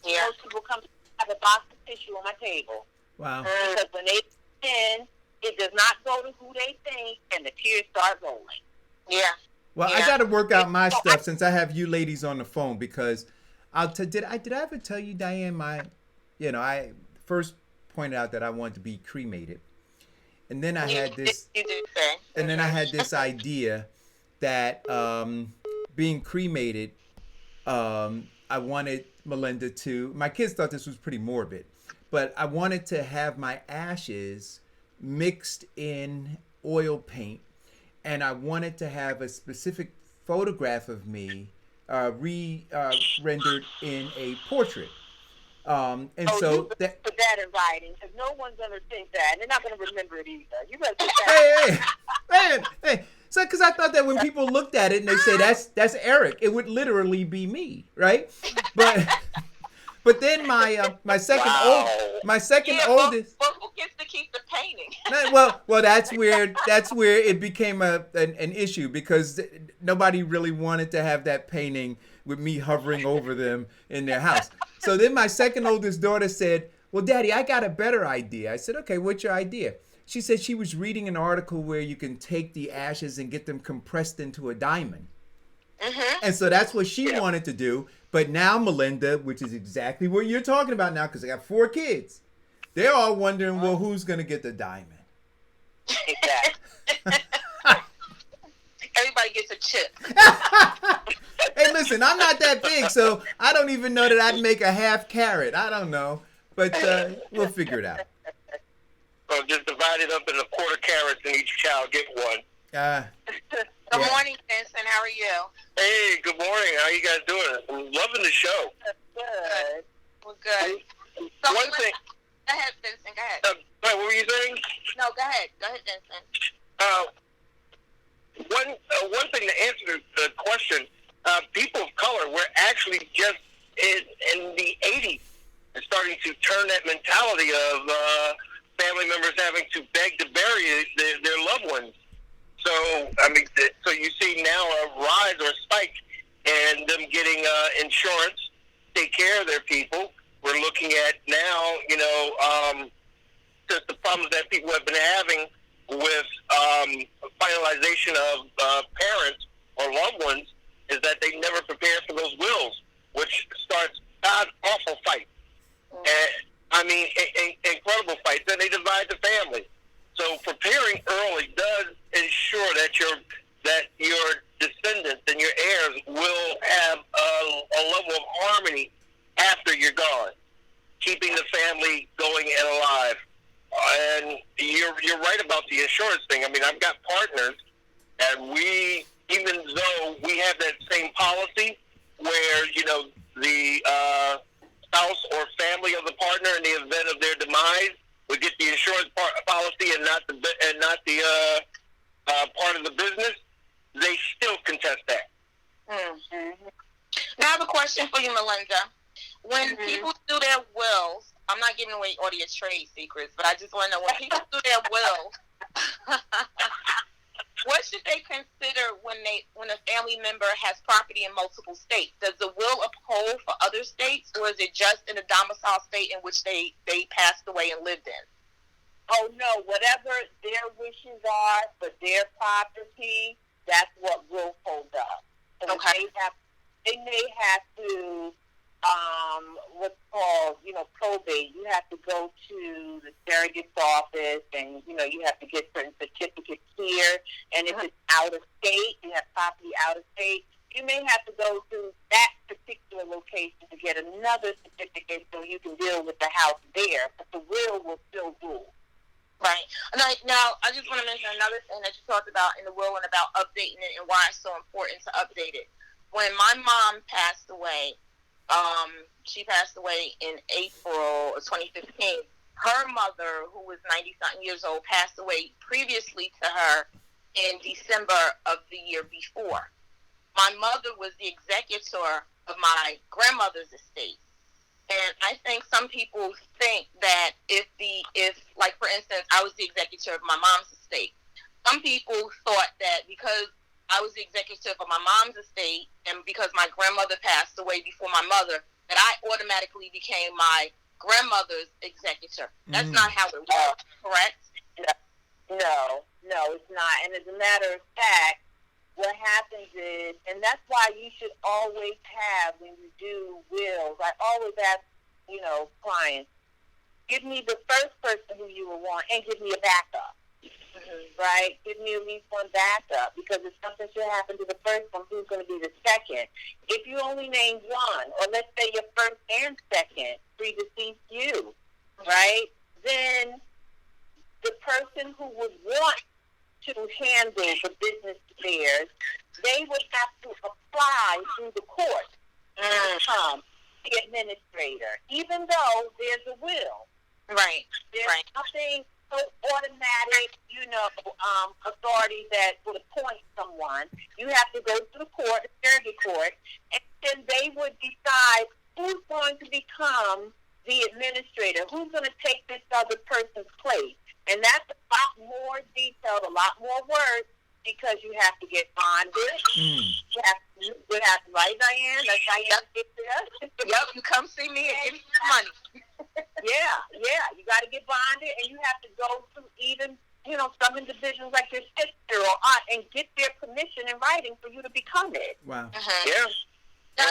Yeah. Most people come to have a box of tissue on my table. Wow. Because when they in, it does not go to who they think, and the tears start rolling. Yeah. Well, I got to work out my stuff since I have you ladies on the phone, because did I ever tell you, Diane, I first pointed out that I wanted to be cremated. And then I had this idea that being cremated, I wanted Melinda to, my kids thought this was pretty morbid, but I wanted to have my ashes mixed in oil paint, and I wanted to have a specific photograph of me rendered in a portrait. So put that in writing, because no one's going to think that. They're not going to remember it either. You better put that. Hey. So, because I thought that when people looked at it and they say that's Eric, it would literally be me, right? But then my second oldest. But who gets to keep the painting? Well, that's where it became an issue, because nobody really wanted to have that painting with me hovering over them in their house. So then my second oldest daughter said, "Well, Daddy, I got a better idea." I said, "Okay, what's your idea?" She said she was reading an article where you can take the ashes and get them compressed into a diamond. And so that's what she wanted to do. But now Melinda, which is exactly what you're talking about now, because I got 4 kids, they're all wondering, well, who's going to get the diamond? Exactly. Everybody gets a chip. Hey, listen, I'm not that big, so I don't even know that I'd make a half carat. I don't know. But we'll figure it out. So just divide it up into quarter carats and each child get one. Good morning, Vincent. How are you? Hey, good morning. How you guys doing? I'm loving the show. Good. We're good. So One thing. Go ahead, Vincent. Go ahead. What were you saying? No, go ahead. Go ahead, Vincent. One thing to answer the question, people of color, we're actually just in the 80s starting to turn that mentality of family members having to beg to bury their loved ones. So, so you see now a rise or a spike in them getting insurance, take care of their people. We're looking at now, just the problems that people have been having with finalization of parents or loved ones is that they never prepare for those wills, which starts an awful fight. Incredible fights. And they divide the family. So preparing early does ensure that your that your descendants and your heirs will have a level of harmony after you're gone, keeping the family going and alive. And you're right about the insurance thing. I mean, I've got partners, and we, even though we have that same policy where, you know, the spouse or family of the partner in the event of their demise would get the insurance policy and not the part of the business, they still contest that. Mm-hmm. Now I have a question for you, Melinda. When people do their wills, I'm not giving away all your trade secrets, but I just want to know, when people do their wills, what should they consider when a family member has property in multiple states? Does the will uphold for other states, or is it just in the domicile state in which they passed away and lived in? Oh, no, whatever their wishes are for their property, that's what will hold up. So okay. They may have to, what's called, probate. You have to go to the surrogate's office, and, you have to get certain certificates here. And if it's out of state, you have property out of state, you may have to go to that particular location to get another certificate so you can deal with the house there. But the will still rule. Right. Now, I just want to mention another thing that you talked about in the will and about updating it and why it's so important to update it. When my mom passed away, she passed away in April of 2015. Her mother, who was 90-something years old, passed away previously to her in December of the year before. My mother was the executor of my grandmother's estate. And I think some people think that if like, for instance, I was the executor of my mom's estate, some people thought that because I was the executor of my mom's estate and because my grandmother passed away before my mother, that I automatically became my grandmother's executor. That's not how it works, correct? No, it's not. And as a matter of fact, what happens is, and that's why you should always have, when you do wills, I always ask, clients, give me the first person who you will want and give me a backup, right? Give me at least one backup, because if something should happen to the first one, who's going to be the second? If you only name one, or let's say your first and second predeceased you, right? Then the person who would want to handle the business affairs, they would have to apply through the court to become the administrator, even though there's a will. Right. There's nothing so automatic, authority that would appoint someone. You have to go to the court, the surrogate court, and then they would decide who's going to become the administrator, who's going to take this other person's place. And that's a lot more detailed, a lot more work, because you have to get bonded. You have to, right, Diane? That's Diane. Yep, you come see me and give me some money. Yeah. You got to get bonded, and you have to go to even, some individuals like your sister or aunt and get their permission in writing for you to become it. Wow. Yeah. Now,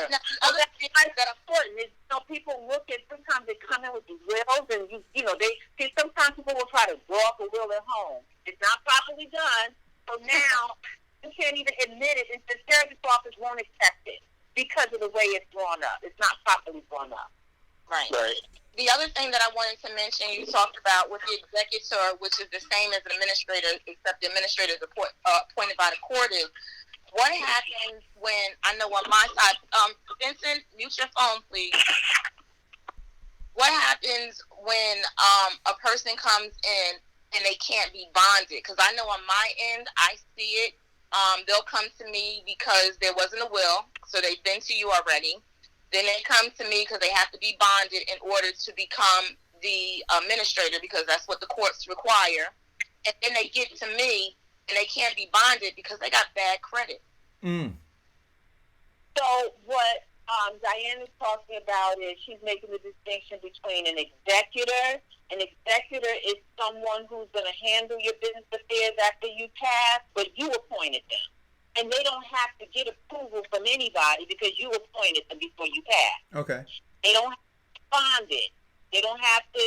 other things that are important is, people look at, sometimes they come in with these wills, and sometimes people will try to draw up a will at home. It's not properly done, so now you can't even admit it, and the surrogate's office won't accept it because of the way it's drawn up. It's not properly drawn up. Right. The other thing that I wanted to mention, you talked about with the executor, which is the same as an administrator, except the administrator is appointed by the court, is what happens when, I know on my side, Vincent, mute your phone, please. What happens when a person comes in and they can't be bonded? Because I know on my end, I see it. They'll come to me because there wasn't a will, so they've been to you already. Then they come to me because they have to be bonded in order to become the administrator, because that's what the courts require. And then they get to me and they can't be bonded because they got bad credit. So what Diane is talking about is she's making the distinction between an executor. An executor is someone who's going to handle your business affairs after you pass, but you appointed them. And they don't have to get approval from anybody because you appointed them before you pass. Okay. They don't have to be bonded. They don't have to,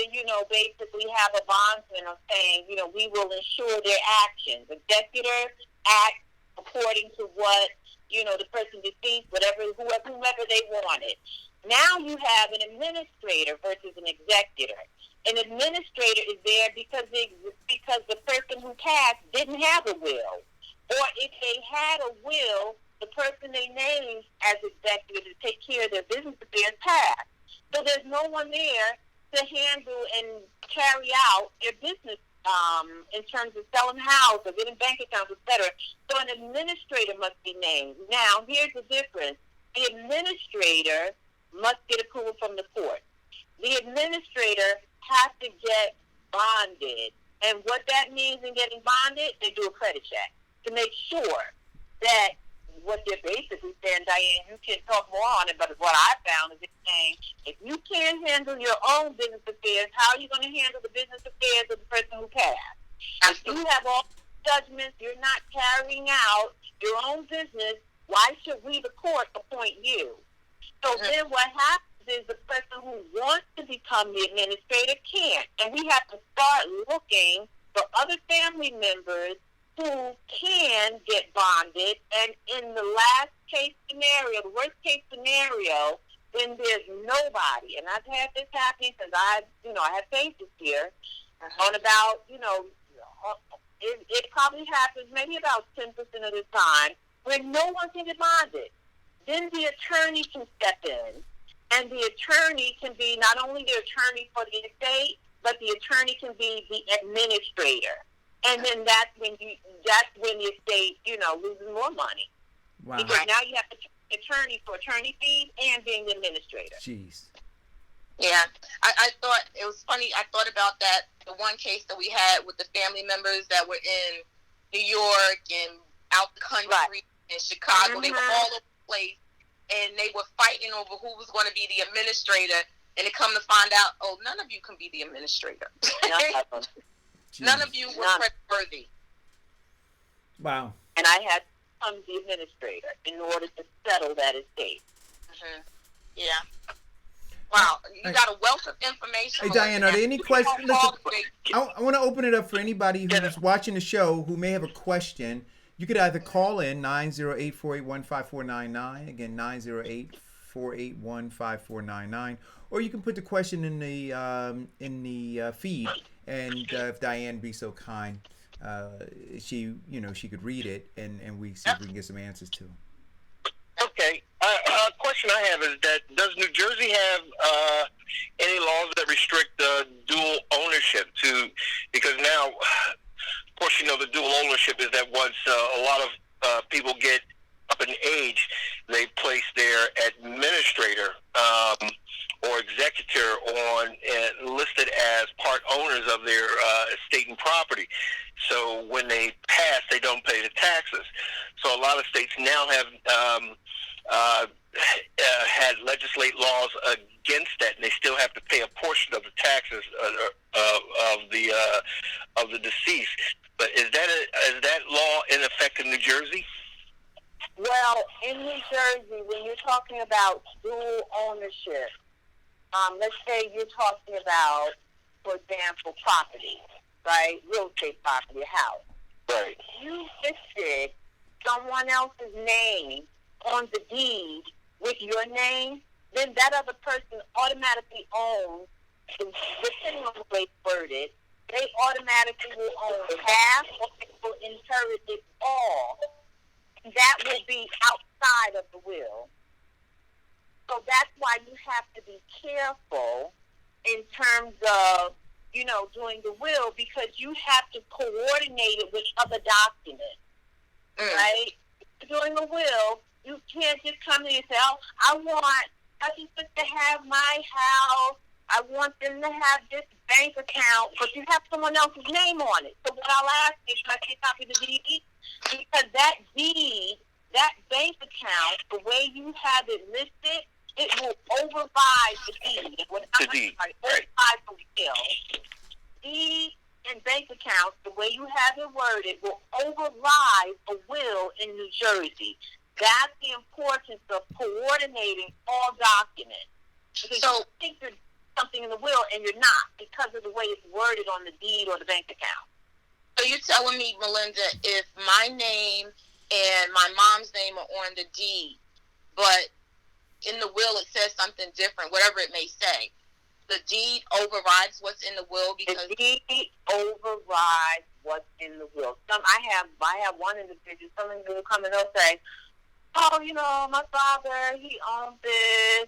basically have a bondsman of saying, we will ensure their actions. Executor acts according to what, the person deceased, whoever they wanted. Now you have an administrator versus an executor. An administrator is there because the person who passed didn't have a will. Or if they had a will, the person they named as executive to take care of their business affairs passed. So there's no one there to handle and carry out their business in terms of selling houses, getting bank accounts, etc. So an administrator must be named. Now, here's the difference. The administrator must get approval from the court. The administrator has to get bonded. And what that means in getting bonded, they do a credit check to make sure that what they're basically saying, Diane, you can talk more on it, but what I found is it's saying, if you can't handle your own business affairs, how are you going to handle the business affairs of the person who passed? If you have all judgments, you're not carrying out your own business, why should we, the court, appoint you? So then what happens is the person who wants to become the administrator can't. And we have to start looking for other family members who can get bonded. And in the last case scenario, the worst case scenario, when there's nobody, and I've had this happen because I have cases here on about, it probably happens maybe about 10% of the time when no one can get bonded. Then the attorney can step in, and the attorney can be not only the attorney for the estate, but the attorney can be the administrator. And then that's when the estate, loses more money. Wow. Because now you have to attorney for attorney fees and being the administrator. Jeez. Yeah, I thought it was funny. I thought about that, the one case that we had with the family members that were in New York and out the country in Chicago. They were all over the place, and they were fighting over who was going to be the administrator. And it come to find out, none of you can be the administrator. None of you were creditworthy. Wow. And I had to become the administrator in order to settle that estate. Yeah. Wow, you got a wealth of information. Hey, Diane, are there any questions? Listen, I want to open it up for anybody who's watching the show who may have a question. You could either call in 908-481-5499, again, 908-481-5499, or you can put the question in the feed, and if Diane be so kind, she could read it, and we see if we can get some answers to. Okay. A question I have is that does New Jersey have any laws that restrict dual ownership because now, of course, the dual ownership is that once a lot of people get up in age, they place their administrator or executor on listed as part owners of their estate and property. So when they pass, they don't pay the taxes. So a lot of states now have had legislate laws against that, and they still have to pay a portion of the taxes of the deceased. But is that law in effect in New Jersey? Well, in New Jersey, when you're talking about dual ownership, let's say you're talking about, for example, property, right? Real estate property, a house. Right. You listed someone else's name on the deed with your name, then that other person automatically owns, depending on the way it's worded, they automatically will own half or they will inherit it all. That will be outside of the will. So that's why you have to be careful in terms of, doing the will, because you have to coordinate it with other documents, right? Doing the will, you can't just come in and say, I want to have my house. I want them to have this bank account, but you have someone else's name on it. So what I'll ask is, can I take a copy of the deed? Because that deed, that bank account, the way you have it listed, it will override the deed. Override the will. Deed and bank accounts, the way you have it worded, will override a will in New Jersey. That's the importance of coordinating all documents. Because you think you're something in the will and you're not, because of the way it's worded on the deed or the bank account. So you're telling me, Melinda, if my name and my mom's name are on the deed, but in the will it says something different, whatever it may say. The deed overrides what's in the will because the deed overrides what's in the will. I have one individual, someone will come and they'll say, "Oh, my father, he owned this,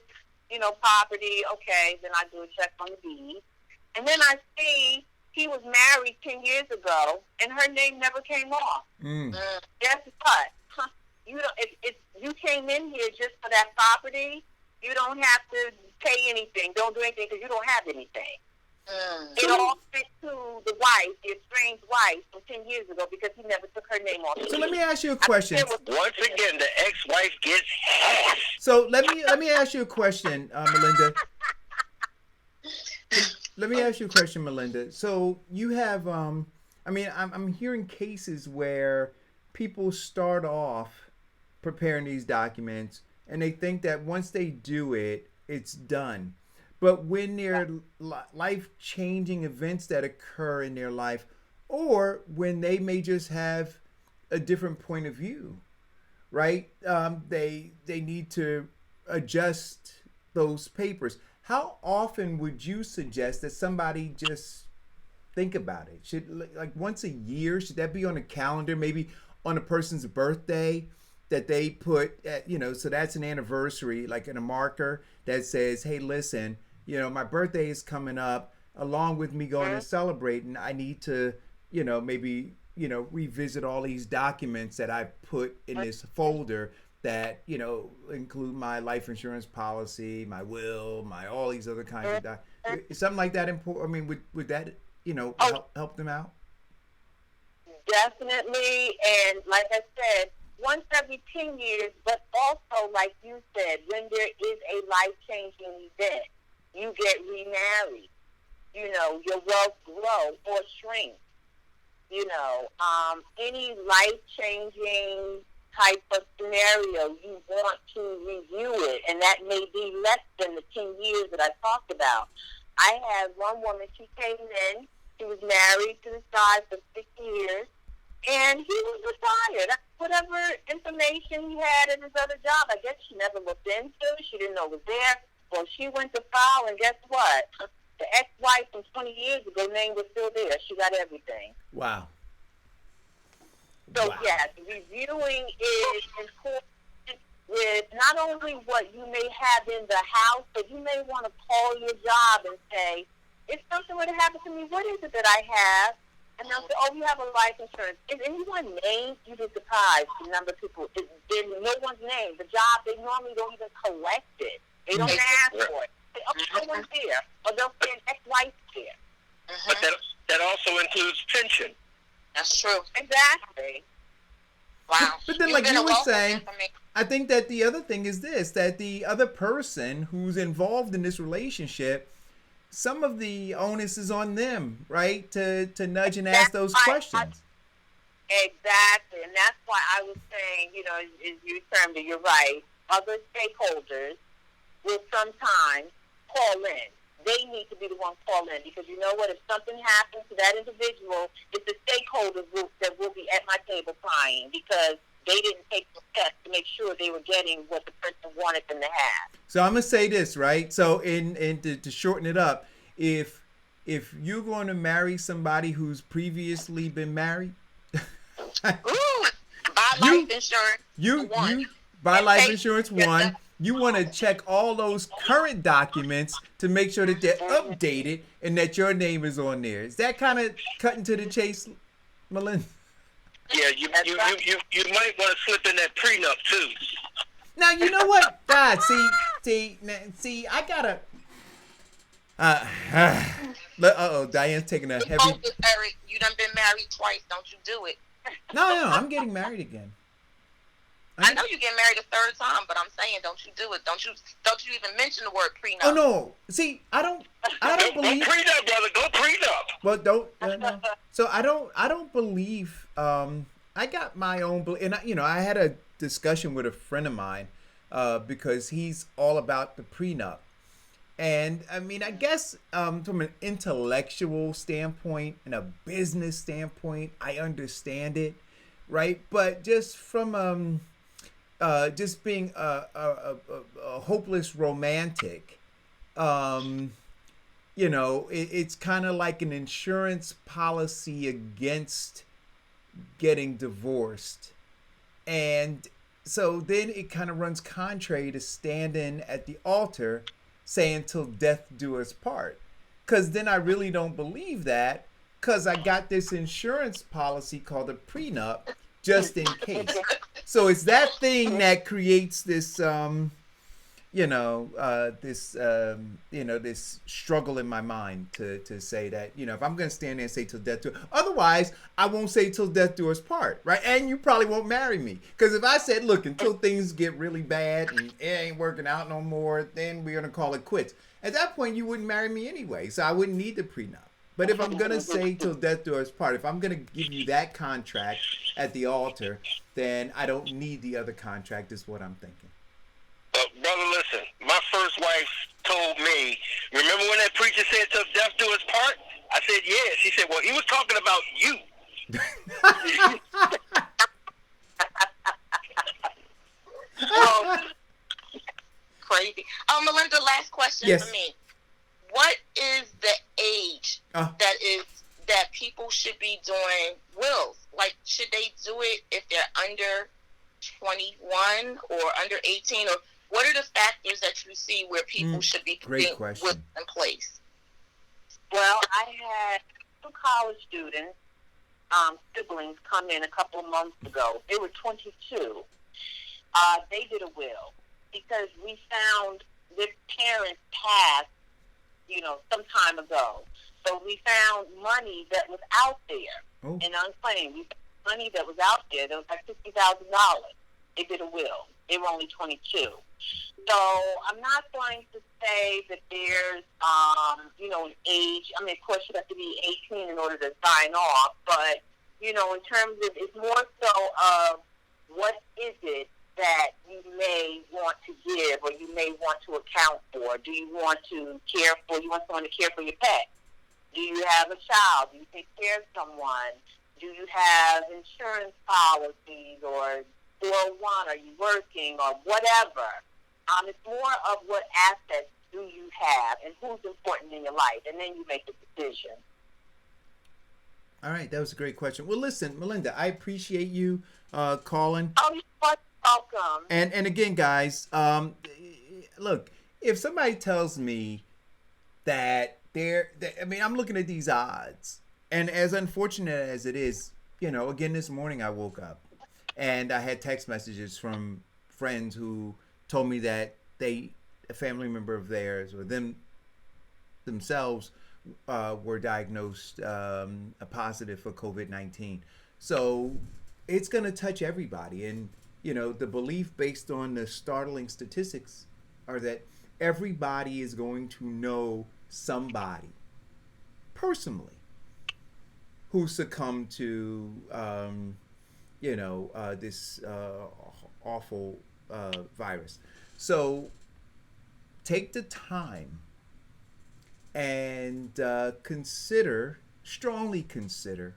property." Okay, then I do a check on the deed, and then I see he was married 10 years ago, and her name never came off. Guess what? If you came in here just for that property, you don't have to pay anything. Don't do anything because you don't have anything. It all went to the wife, the estranged wife from 10 years ago because he never took her name off. So let me ask you a question. Once again, the ex-wife gets half. So let me ask you a question, Melinda. Let me ask you a question, Melinda. So you have, I'm hearing cases where people start off preparing these documents and they think that once they do it, it's done. But when there are life-changing events that occur in their life, or when they may just have a different point of view, right? They need to adjust those papers. How often would you suggest that somebody just think about it? Should, like once a year, should that be on a calendar, maybe on a person's birthday that they put at, so that's an anniversary, like in a marker that says, hey, listen, my birthday is coming up, along with me going and celebrating, I need to, maybe, revisit all these documents that I put in this folder that, include my life insurance policy, my will, all these other kinds of documents. Something like that important? I mean, would that, help them out? Definitely. And like I said, once every 10 years, but also, like you said, when there is a life-changing event, you get remarried, your wealth grow or shrink, any life-changing type of scenario, you want to review it, and that may be less than the 10 years that I talked about. I had one woman, she came in, she was married to this guy for 6 years, and he was retired. Whatever information he had in his other job, I guess she never looked into, she didn't know it was there. Well, she went to file, and guess what? The ex-wife from 20 years ago, name was still there. She got everything. Wow. So, yes, reviewing is important with not only what you may have in the house, but you may want to call your job and say, if something were to happen to me, what is it that I have? And they'll say, oh, you have a life insurance. Is anyone named? You'd be surprised the number of people. There's no one's name. The job, they normally don't even collect it. They don't ask for it. They, oh, no one's there. Or they'll say an ex-wife's there. But that also includes pension. That's true. Exactly. Wow. But then, like you were saying, I think that the other thing is this, that the other person who's involved in this relationship, some of the onus is on them, right? To nudge and ask those questions. Exactly. And that's why I was saying, as you termed it, you're right. Other stakeholders will sometimes call in. They need to be the ones call in because you know what? If something happens to that individual, it's the stakeholders that will be at my table crying because they didn't take the steps to make sure they were getting what the person wanted them to have. So I'm gonna say this, right? So to shorten it up, if you're going to marry somebody who's previously been married, buy life insurance. You buy life insurance one. You want to check all those current documents to make sure that they're updated and that your name is on there. Is that kind of cutting to the chase, Melinda? Yeah, you might want to slip in that prenup too. Now you know what? God, see, I gotta. Diane's taking a heavy. Focus, Eric. You done been married twice. Don't you do it? No, I'm getting married again. I know you get married a third time, but I'm saying, don't you do it? Don't you even mention the word prenup? Oh no! See, I don't believe. Go prenup, brother. Go prenup. Well, don't. No. So I don't believe. I got my own, and I had a discussion with a friend of mine, because he's all about the prenup, and I mean, I guess from an intellectual standpoint and a business standpoint, I understand it. right? But just from just being a hopeless romantic, it's kind of like an insurance policy against getting divorced. And so then it kind of runs contrary to standing at the altar saying till death do us part. Because then I really don't believe that, because I got this insurance policy called a prenup just in case. So it's that thing that creates this this struggle in my mind to say that, if I'm going to stand there and say till death do, otherwise I won't say till death do us part, right? And you probably won't marry me, because if I said, look, until things get really bad and it ain't working out no more, then we're going to call it quits. At that point, you wouldn't marry me anyway, so I wouldn't need the prenup. But if I'm going to say till death do us part, if I'm going to give you that contract at the altar, then I don't need the other contract, is what I'm thinking. Brother, listen, my first wife told me, remember when that preacher said till death do us part? I said, yeah. She said, well, he was talking about you. Crazy. Melinda, last question for me. What is the age that people should be doing wills? Like, should they do it if they're under 21 or under 18? Or what are the factors that you see where people should be putting wills in place? Well, I had 2 college students, siblings, come in a couple of months ago. They were 22. They did a will because we found their parents passed, some time ago. So we found money that was out there and unclaimed. We found money that was out there. That was like $50,000. They did a will. They were only 22. So I'm not going to say that there's, an age. I mean, of course, you have to be 18 in order to sign off. But, in terms of, it's more so of what is it that you may want to give or you may want to account for. Do you want to care for, you want someone to care for your pet? Do you have a child? Do you take care of someone? Do you have insurance policies or 401? Are you working or whatever? It's more of what assets do you have and who's important in your life, and then you make a decision. All right, that was a great question. Well, listen, Melinda, I appreciate you calling. Oh, you're welcome. And again, guys, look, if somebody tells me that I'm looking at these odds, and as unfortunate as it is, again, this morning I woke up and I had text messages from friends who told me that a family member of theirs or themselves were diagnosed positive for COVID-19. So it's going to touch everybody. And, the belief based on the startling statistics are that everybody is going to know somebody personally who succumbed to, this awful virus. So take the time and strongly consider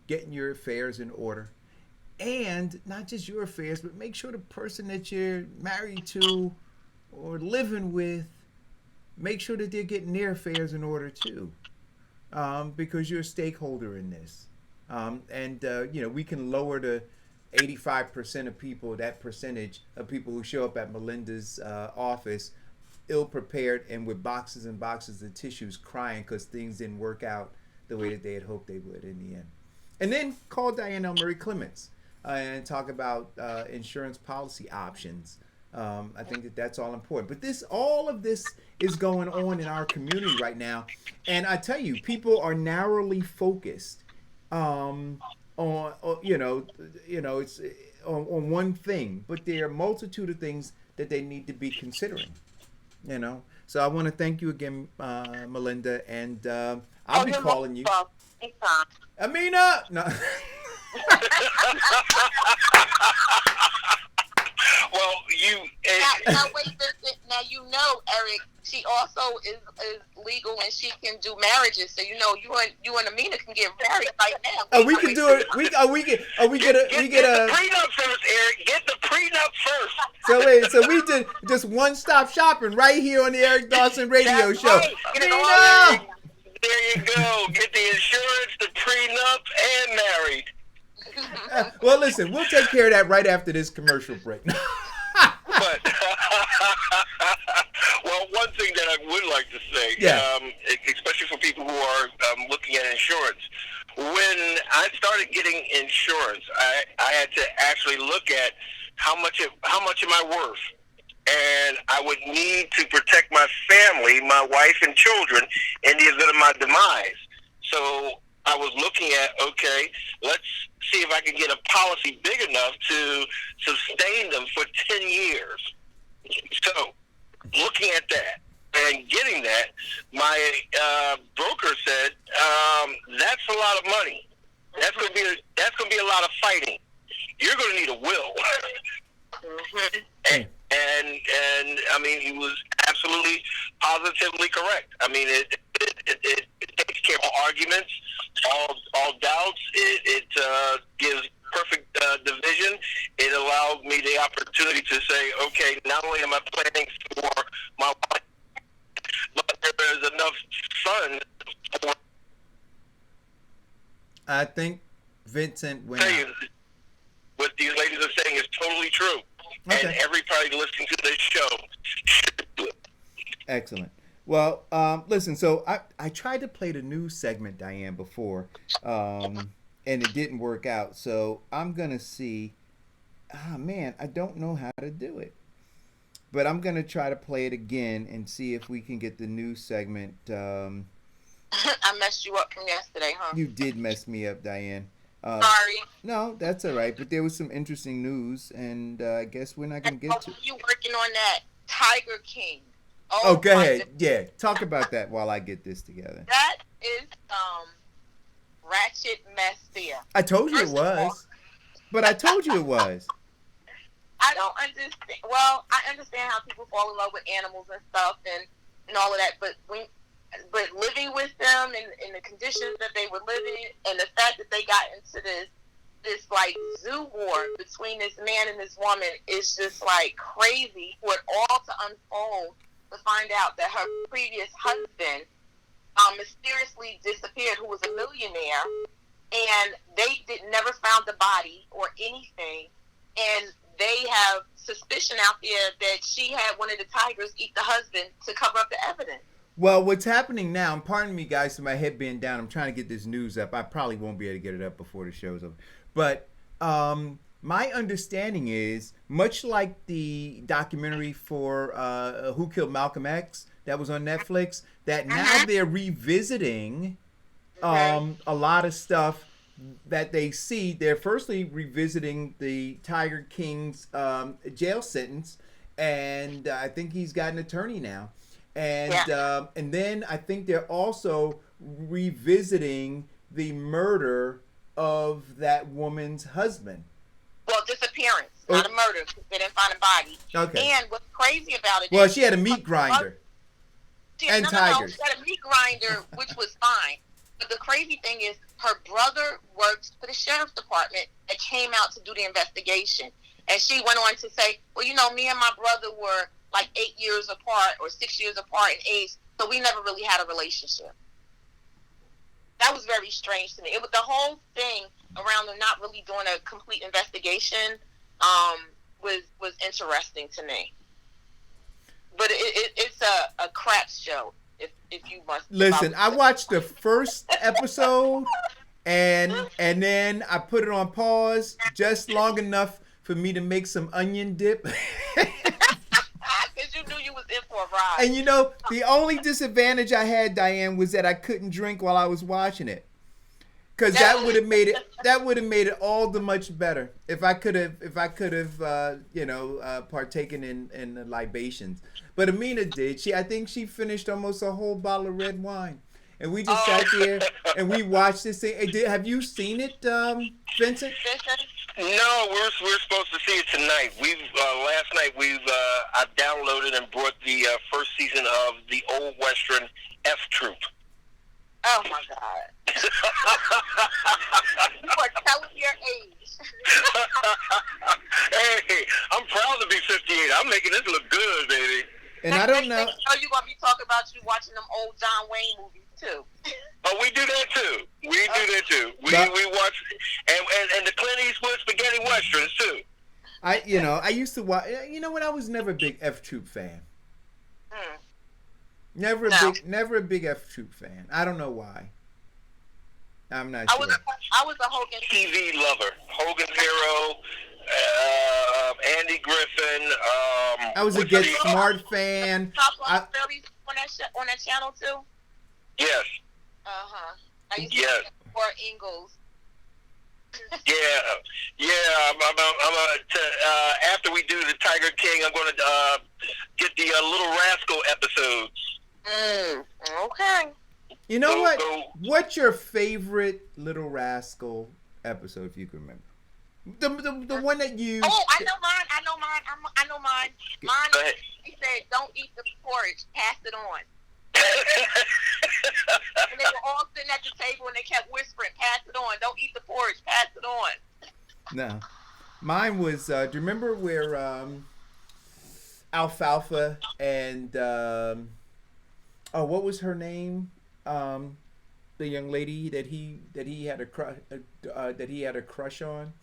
getting your affairs in order. And not just your affairs, but make sure the person that you're married to or living with, make sure that they're getting their affairs in order too, because you're a stakeholder in this. We can lower the 85% of people, that percentage of people who show up at Melinda's office ill-prepared and with boxes and boxes of tissues crying because things didn't work out the way that they had hoped they would in the end. And then call Diane L. Murray Clements and talk about insurance policy options. I think that's all important. But all of this is going on in our community right now. And I tell you, people are narrowly focused on it's on one thing, but there are a multitude of things that they need to be considering. So I want to thank you again, Melinda, and I'll be calling you. Amina, no. Well, now wait, now Eric. She also is legal and she can do marriages. So you and Amina can get married right now. We can do it. We get the prenup first, Eric. Get the prenup first. So we did just one-stop shopping right here on the Eric Dawson Radio Show. Right. There you go. Get the insurance, the prenup, and married. Well, listen, we'll take care of that right after this commercial break. But well, one thing that I would like to say, especially for people who are looking at insurance, when I started getting insurance, I had to actually look at how much am I worth, and I would need to protect my family, my wife and children, in the event of my demise. So I was looking at, okay, let's see if I can get a policy big enough to sustain them for 10 years. So looking at that and getting that, my broker said, that's a lot of money. That's going to be a lot of fighting. You're going to need a will. And I mean, he was absolutely positively correct. I mean, it takes care of all arguments, all doubts. It gives perfect division. It allowed me the opportunity to say, okay, not only am I planning for my wife, but there is enough funds for. I think Vincent went out. What these ladies are saying is totally true. Okay. And everybody listening to this show should do it. Excellent. Well, listen, so I tried to play the news segment, Diane, before, and it didn't work out. So I'm going to see. Man, I don't know how to do it. But I'm going to try to play it again and see if we can get the news segment. I messed you up from yesterday, huh? You did mess me up, Diane. Sorry. No, that's all right. But there was some interesting news, and I guess we're not going to get to it. You working on that Tiger King? Oh, go ahead. Yeah, talk about that while I get this together. That is ratchet mess there. I told you it was. But I told you it was. I don't understand. Well, I understand how people fall in love with animals and stuff and all of that, but living with them in the conditions that they were living, and the fact that they got into this like zoo war between this man and this woman is just like crazy. For it all to unfold to find out that her previous husband mysteriously disappeared, who was a millionaire, and they never found the body or anything, and they have suspicion out there that she had one of the tigers eat the husband to cover up the evidence. Well, what's happening now, and pardon me, guys, for my head being down, I'm trying to get this news up. I probably won't be able to get it up before the show's over. But my understanding is, much like the documentary for Who Killed Malcolm X that was on Netflix, that now they're revisiting a lot of stuff that they see. They're firstly revisiting the Tiger King's jail sentence, and I think he's got an attorney now. And then I think they're also revisiting the murder of that woman's husband. Well, disappearance, not a murder, because they didn't find a body. Okay. And what's crazy about it is... she had a meat grinder. And tigers. She had a meat grinder, which was fine. But the crazy thing is, her brother works for the sheriff's department that came out to do the investigation. And she went on to say, well, me and my brother were like 8 years apart or 6 years apart in age, so we never really had a relationship. That was very strange to me. It was the whole thing around them not really doing a complete investigation was interesting to me. But it's a crap show. If you must listen, I watched the first episode and then I put it on pause just long enough for me to make some onion dip. Because you knew you was in for a ride. And the only disadvantage I had, Diane, was that I couldn't drink while I was watching it. Because that would have made it all the much better if I could have partaken in the libations. But Amina did. I think she finished almost a whole bottle of red wine, and we just sat there and we watched this thing. Have you seen it, Vincent? No, we're supposed to see it tonight. Last night I downloaded and brought the first season of the old Western F Troop. Oh my God. You are telling your age. Hey, I'm proud to be 58. I'm making this look good, baby. And I don't know. You're going to be talking about you watching them old John Wayne movies, too. Oh, we do that, too. We watch, and the Clint Eastwood spaghetti westerns, too. I used to watch, I was never a big F Troop fan. Never a big F Troop fan. I don't know why. I'm not sure. I was a Hogan TV lover. Hogan's Hero, Andy Griffin. I was a Get Smart fan. On that channel too. Yes. I used to watch for Ingalls. After we do the Tiger King, I'm going to get the Little Rascal episodes. Okay. You know what? What's your favorite Little Rascal episode, if you can remember? The one that you... Oh, I know mine. Mine, he said, don't eat the porridge, pass it on. And they were all sitting at the table and they kept whispering, pass it on. Don't eat the porridge, pass it on. No. Mine was, do you remember where Alfalfa and, what was her name? The young lady that he had a crush on.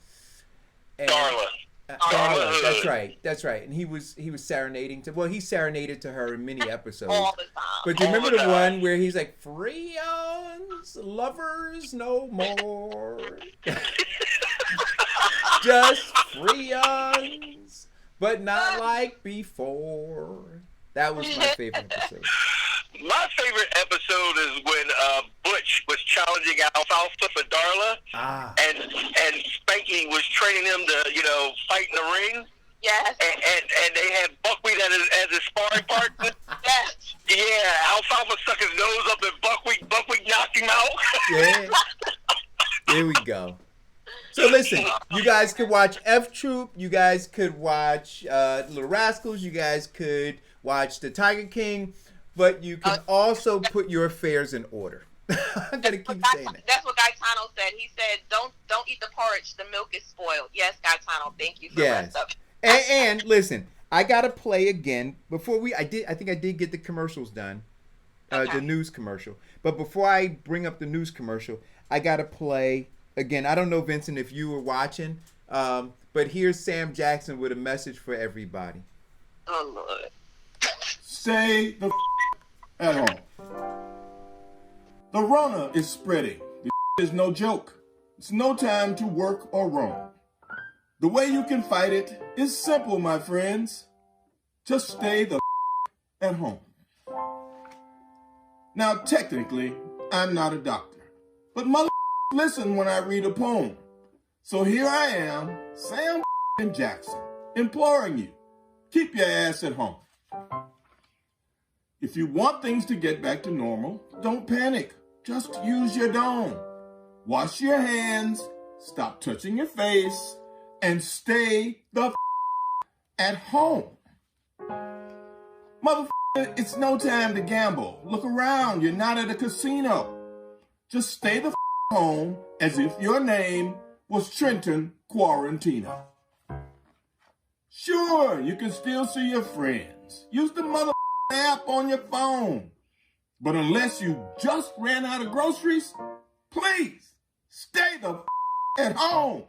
And, Darla. Darla, that's right. And he was serenading he serenaded to her in many episodes. All the time. But do you remember the one where he's like, Freons, lovers no more. Just Freons, but not like before. That was my favorite episode. My favorite episode is when Butch was challenging Alfalfa for Darla, and Spanky was training him to, fight in the ring. Yes. And they had Buckwheat as his sparring partner. Yes. Yeah, Alfalfa stuck his nose up at Buckwheat knocked him out. Yeah. There we go. So listen, you guys could watch F Troop. You guys could watch Little Rascals. You guys could watch The Tiger King. But you can also put your affairs in order. I'm gonna keep saying that. That's what Gaetano said. He said, "Don't eat the porridge. The milk is spoiled." Yes, Gaetano. Thank you for that stuff. And listen, I gotta play again before I think I did get the commercials done, the news commercial. But before I bring up the news commercial, I gotta play again. I don't know, Vincent, if you were watching, but here's Sam Jackson with a message for everybody. Oh Lord. Stay the at home. The Rona is spreading. The is no joke. It's no time to work or roam. The way you can fight it is simple, my friends. Just stay the at home. Now, technically, I'm not a doctor, but mother listen when I read a poem. So here I am, Sam Jackson, imploring you, keep your ass at home. If you want things to get back to normal, don't panic. Just use your dome. Wash your hands, stop touching your face, and stay the at home. Motherfucker, it's no time to gamble. Look around, you're not at a casino. Just stay the home as if your name was Trenton Quarantino. Sure, you can still see your friends. Use the mother app on your phone. But unless you just ran out of groceries, please stay the at home.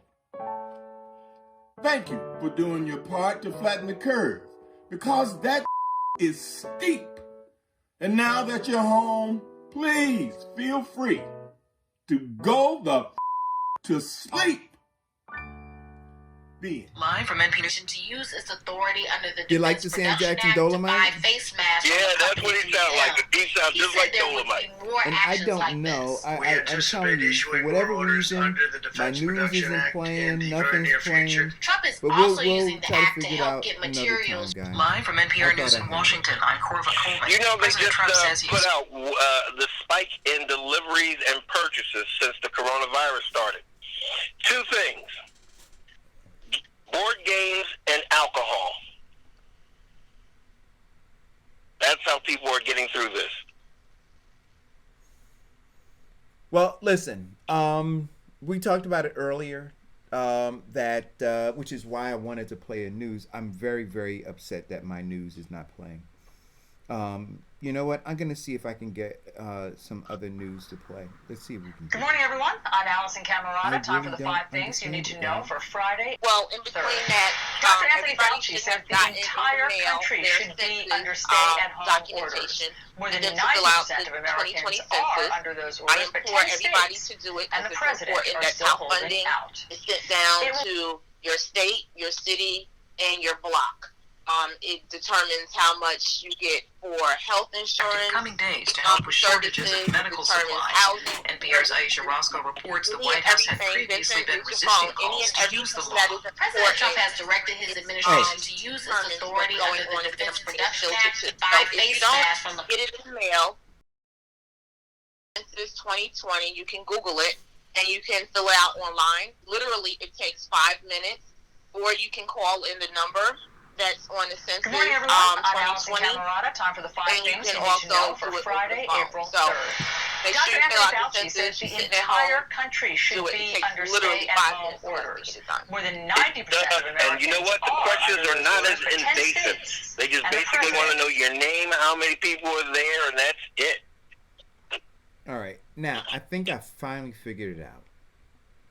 Thank you for doing your part to flatten the curve, because that is steep. And now that you're home, please feel free to go the to sleep. Live from NPR to use its authority under the You like the Sam Jackson Dolomite? Face mask. Yeah, that's what he sounds like. He sounds just like Dolomite. And I don't know. I'm telling you, for whatever reason, my news isn't playing, nothing's playing. Trump is but also we'll using the try to act to figure it help out get another materials. time, guys. Live from NPR News in Washington, I'm Corva Coleman. You know, they President just Trump says put out the spike in deliveries and purchases since the coronavirus started. Two things. Board games and alcohol. That's how people are getting through this. Well, listen. We talked about it earlier. That which is why I wanted to play a news. I'm very, very upset that my news is not playing. You know what? I'm gonna see if I can get some other news to play. Let's see if we can. Good morning, everyone. I'm Allison Camerata. Time really for the don't 5 things you need to know for Friday. Well, in between that, Dr. Anthony everybody Fauci should said have the gotten entire in the mail country their should be census, under stay-at-home orders. documentation. More than For them to fill out 90% the of Americans 2020 are census. under those I orders, but implore 10 everybody states to do it and because the it's president important are that still top holding funding out. is sent down to your state, your city, and your block. It determines how much you get for health insurance. Coming days to help with shortages of medical supplies. Housing. NPR's Aisha Roscoe reports the White House had previously been resisting calls to use the law. President Trump has directed his administration to use its authority under the Defense Production Act to buy face masks from the. Get it in the mail. Census 2020. You can Google it and you can fill it out online. Literally, it takes 5 minutes, or you can call in the number that's on the census. Good morning, everyone. I'm Allison 2020. Camerata. Time for the 5 And you things can you need to know also for do it Friday, with the phone. April So, 3rd. make Dr. sure you fill Anthony out the Fauci says census, the sit at entire home. country should Do it. It be takes under literally 5 stay-at-home minutes to orders. get it done. More than 90% of Americans And you know what? The questions are not as invasive. They just basically want to know your name, how many people are there, and that's it. All right. Now I think I finally figured it out.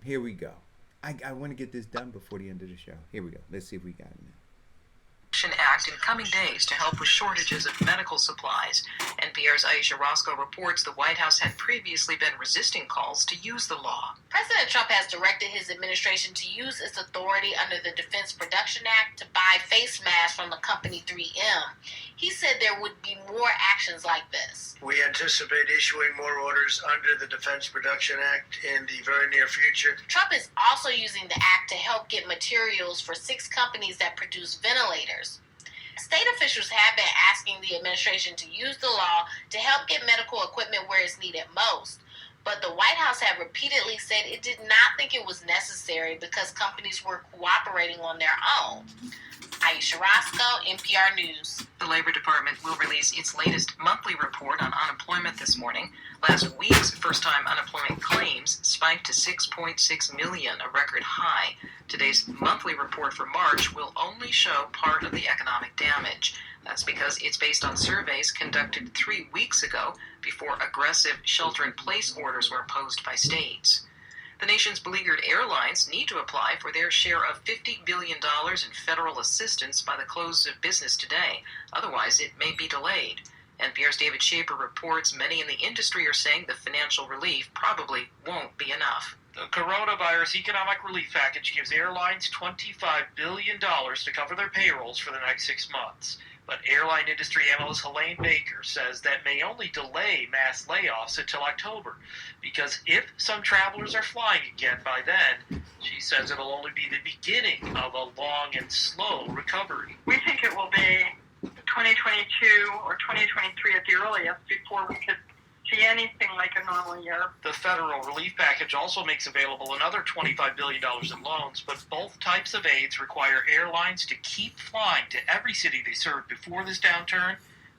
Here we go. I want to get this done before the end of the show. Here we go. Let's see if we got it now. Act in coming days to help with shortages of medical supplies. NPR's Aisha Roscoe reports the White House had previously been resisting calls to use the law. President Trump has directed his administration to use its authority under the Defense Production Act to buy face masks from the company 3M. He said there would be more actions like this. We anticipate issuing more orders under the Defense Production Act in the very near future. Trump is also using the act to help get materials for 6 companies that produce ventilators. State officials have been asking the administration to use the law to help get medical equipment where it's needed most. But the White House had repeatedly said it did not think it was necessary because companies were cooperating on their own. Aisha Roscoe, NPR News. The Labor Department will release its latest monthly report on unemployment this morning. Last week's first-time unemployment claims spiked to 6.6 million, a record high. Today's monthly report for March will only show part of the economic damage. That's because it's based on surveys conducted 3 weeks ago before aggressive shelter-in-place orders were imposed by states. The nation's beleaguered airlines need to apply for their share of $50 billion in federal assistance by the close of business today. Otherwise, it may be delayed. NPR's David Shaper reports many in the industry are saying the financial relief probably won't be enough. The coronavirus economic relief package gives airlines $25 billion to cover their payrolls for the next 6 months. But airline industry analyst Helene Baker says that may only delay mass layoffs until October, because if some travelers are flying again by then, she says it'll only be the beginning of a long and slow recovery. We think it will be 2022 or 2023 at the earliest before we could see anything like a normal year. The federal relief package also makes available another $25 billion in loans, but both types of aids require airlines to keep flying to every city they serve before this downturn.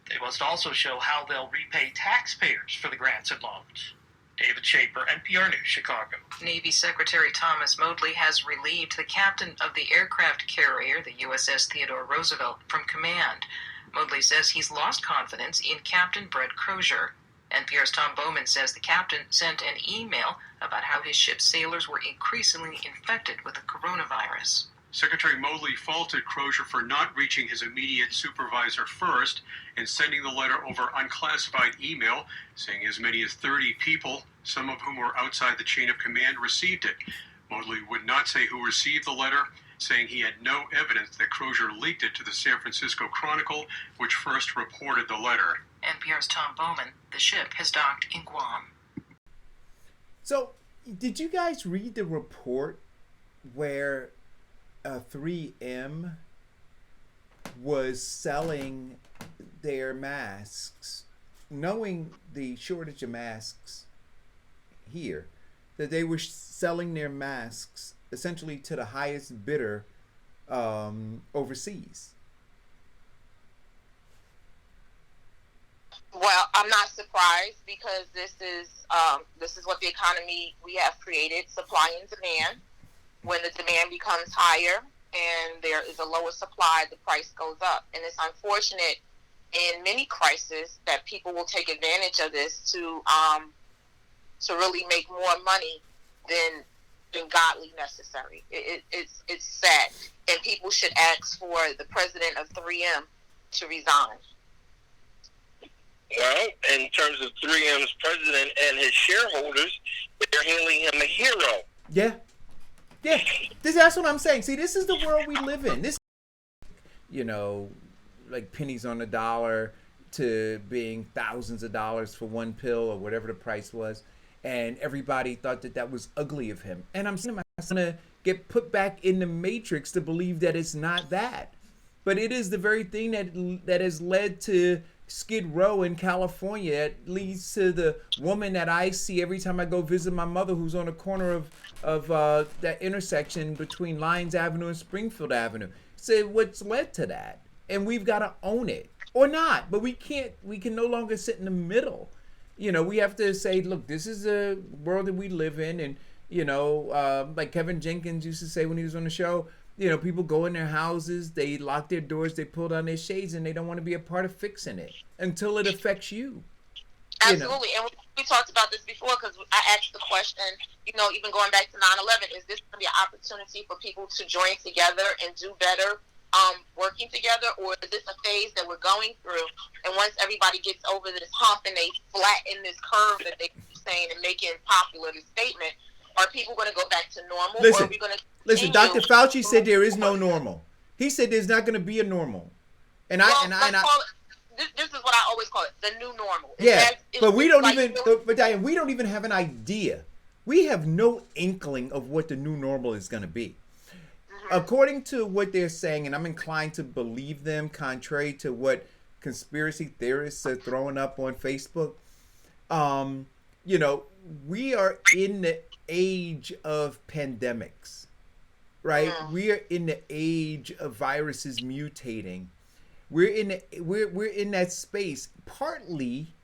They must also show how they'll repay taxpayers for the grants and loans. David Shaper, NPR News, Chicago. Navy Secretary Thomas Modly has relieved the captain of the aircraft carrier, the USS Theodore Roosevelt, from command. Modly says he's lost confidence in Captain Brett Crozier. NPR's Tom Bowman says the captain sent an email about how his ship's sailors were increasingly infected with the coronavirus. Secretary Modly faulted Crozier for not reaching his immediate supervisor first and sending the letter over unclassified email, saying as many as 30 people, some of whom were outside the chain of command, received it. Modly would not say who received the letter, saying he had no evidence that Crozier leaked it to the San Francisco Chronicle, which first reported the letter. NPR's Tom Bowman, the ship has docked in Guam. So, did you guys read the report where 3M was selling their masks, knowing the shortage of masks here, that they were selling their masks essentially to the highest bidder overseas? Well, I'm not surprised because this is what the economy we have created: supply and demand. When the demand becomes higher and there is a lower supply, the price goes up, and it's unfortunate in many crises that people will take advantage of this to really make more money than godly necessary. It's sad, and people should ask for the president of 3M to resign. Well, in terms of 3M's president and his shareholders, they're hailing him a hero. Yeah. Yeah. That's what I'm saying. See, this is the world we live in. This, like pennies on the dollar to being thousands of dollars for one pill or whatever the price was. And everybody thought that was ugly of him. And I'm saying I'm going to get put back in the matrix to believe that it's not that. But it is the very thing that has led to Skid Row in California. It leads to the woman that I see every time I go visit my mother, who's on the corner of that intersection between Lyons Avenue and Springfield Avenue. So what's led to that? And we've got to own it. Or not, but we can no longer sit in the middle. We have to say, look, this is the world that we live in. And, like Kevin Jenkins used to say when he was on the show, people go in their houses, they lock their doors, they pull down their shades, and they don't want to be a part of fixing it until it affects you. Absolutely. And we talked about this before because I asked the question, even going back to 9/11, is this going to be an opportunity for people to join together and do better working together, or is this a phase that we're going through? And once everybody gets over this hump and they flatten this curve that they keep saying and making popular the statement, are people going to go back to normal? Or are we going to Listen, Dr. Fauci said there is no normal. He said there's not going to be a normal. And this is what I always call it, the new normal. But we don't but Diane, we don't even have an idea. We have no inkling of what the new normal is going to be. According to what they're saying, and I'm inclined to believe them, contrary to what conspiracy theorists are throwing up on Facebook, we are in the age of pandemics, right? We are in the age of viruses mutating. We're in that space partly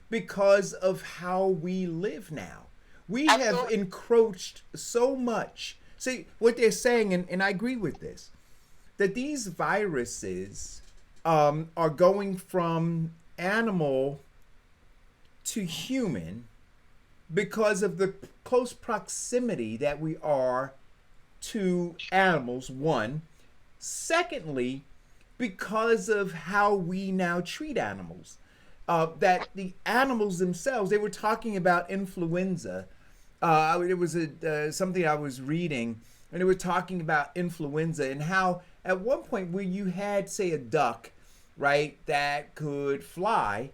because of how we live now. We have encroached so much. See, what they're saying, and I agree with this, that these viruses are going from animal to human because of the close proximity that we are to animals, one. Secondly, because of how we now treat animals. That the animals themselves, they were talking about influenza. It was something I was reading, and they were talking about influenza and how at one point where you had, say, a duck, right, that could fly,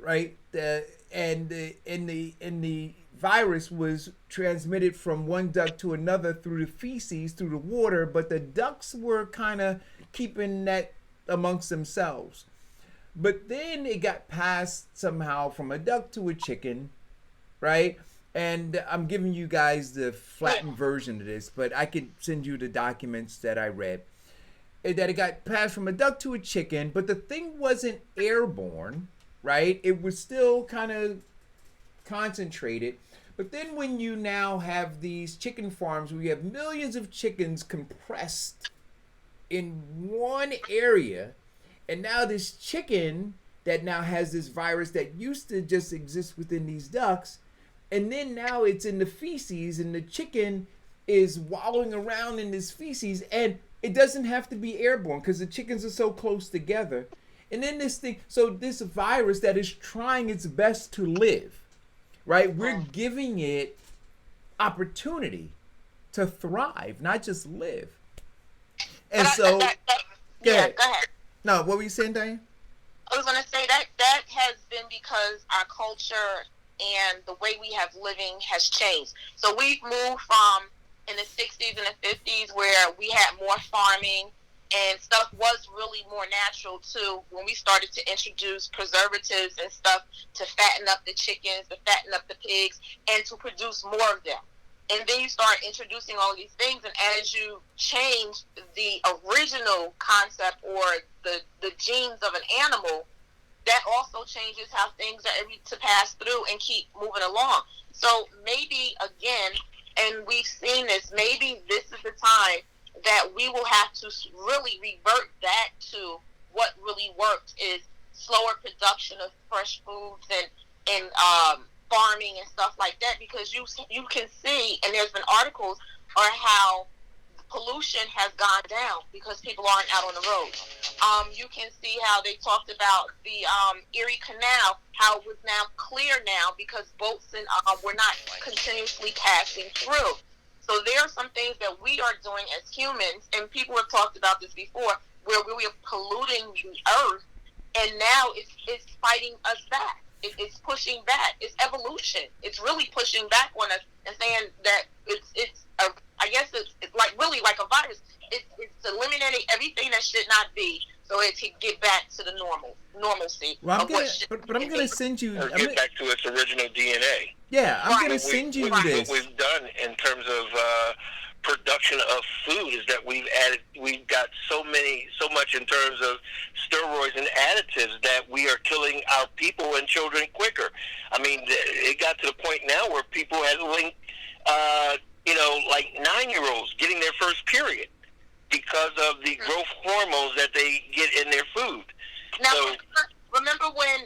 right, and the virus was transmitted from one duck to another through the feces, through the water, but the ducks were kind of keeping that amongst themselves. But then it got passed somehow from a duck to a chicken, right? And I'm giving you guys the flattened version of this, but I could send you the documents that I read. That it got passed from a duck to a chicken, but the thing wasn't airborne, right? It was still kind of concentrated. But then when you now have these chicken farms where you have millions of chickens compressed in one area, and now this chicken that now has this virus that used to just exist within these ducks, and then now it's in the feces, and the chicken is wallowing around in this feces, and it doesn't have to be airborne because the chickens are so close together. And then this virus that is trying its best to live, right? We're giving it opportunity to thrive, not just live. And so, go ahead. No, what were you saying, Diane? I was going to say that has been because our culture and the way we have living has changed. So we've moved from in the 60s and the 50s where we had more farming and stuff was really more natural to when we started to introduce preservatives and stuff to fatten up the chickens, to fatten up the pigs, and to produce more of them. And then you start introducing all these things, and as you change the original concept or the genes of an animal, that also changes how things are able to pass through and keep moving along. So maybe, again, and we've seen this, maybe this is the time that we will have to really revert back to what really worked, is slower production of fresh foods and farming and stuff like that, because you can see, and there's been articles on how pollution has gone down because people aren't out on the road. You can see how they talked about the Erie Canal, how it was now clear now because boats and were not continuously passing through. So there are some things that we are doing as humans, and people have talked about this before, where we are polluting the earth, and now it's fighting us back. It's pushing back. It's evolution. It's really pushing back on us and saying that I guess it's like really like a virus. It's eliminating everything that should not be, so it can get back to the normalcy. Well, I'm gonna send you. Or get back to its original DNA. Yeah, I'm gonna send you this. What we've done in terms of production of food is that we've got so much in terms of steroids and additives that we are killing our people and children quicker. I mean, it got to the point now where people had linked, like 9-year-olds getting their first period because of the growth hormones that they get in their food. Now, remember when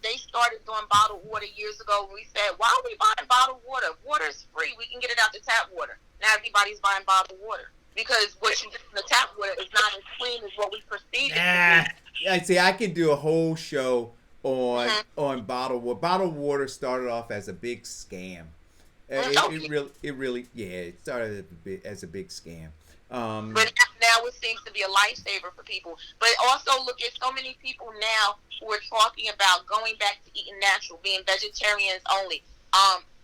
they started doing bottled water years ago? We said, why are we buying bottled water? Water's free. We can get it out the tap water. Now everybody's buying bottled water because what you get from the tap water is not as clean as what we perceive it to be. I see. I could do a whole show on bottled water. Bottled water started off as a big scam. It really it started as a big scam. But now it seems to be a lifesaver for people. But also look at so many people now who are talking about going back to eating natural, being vegetarians only,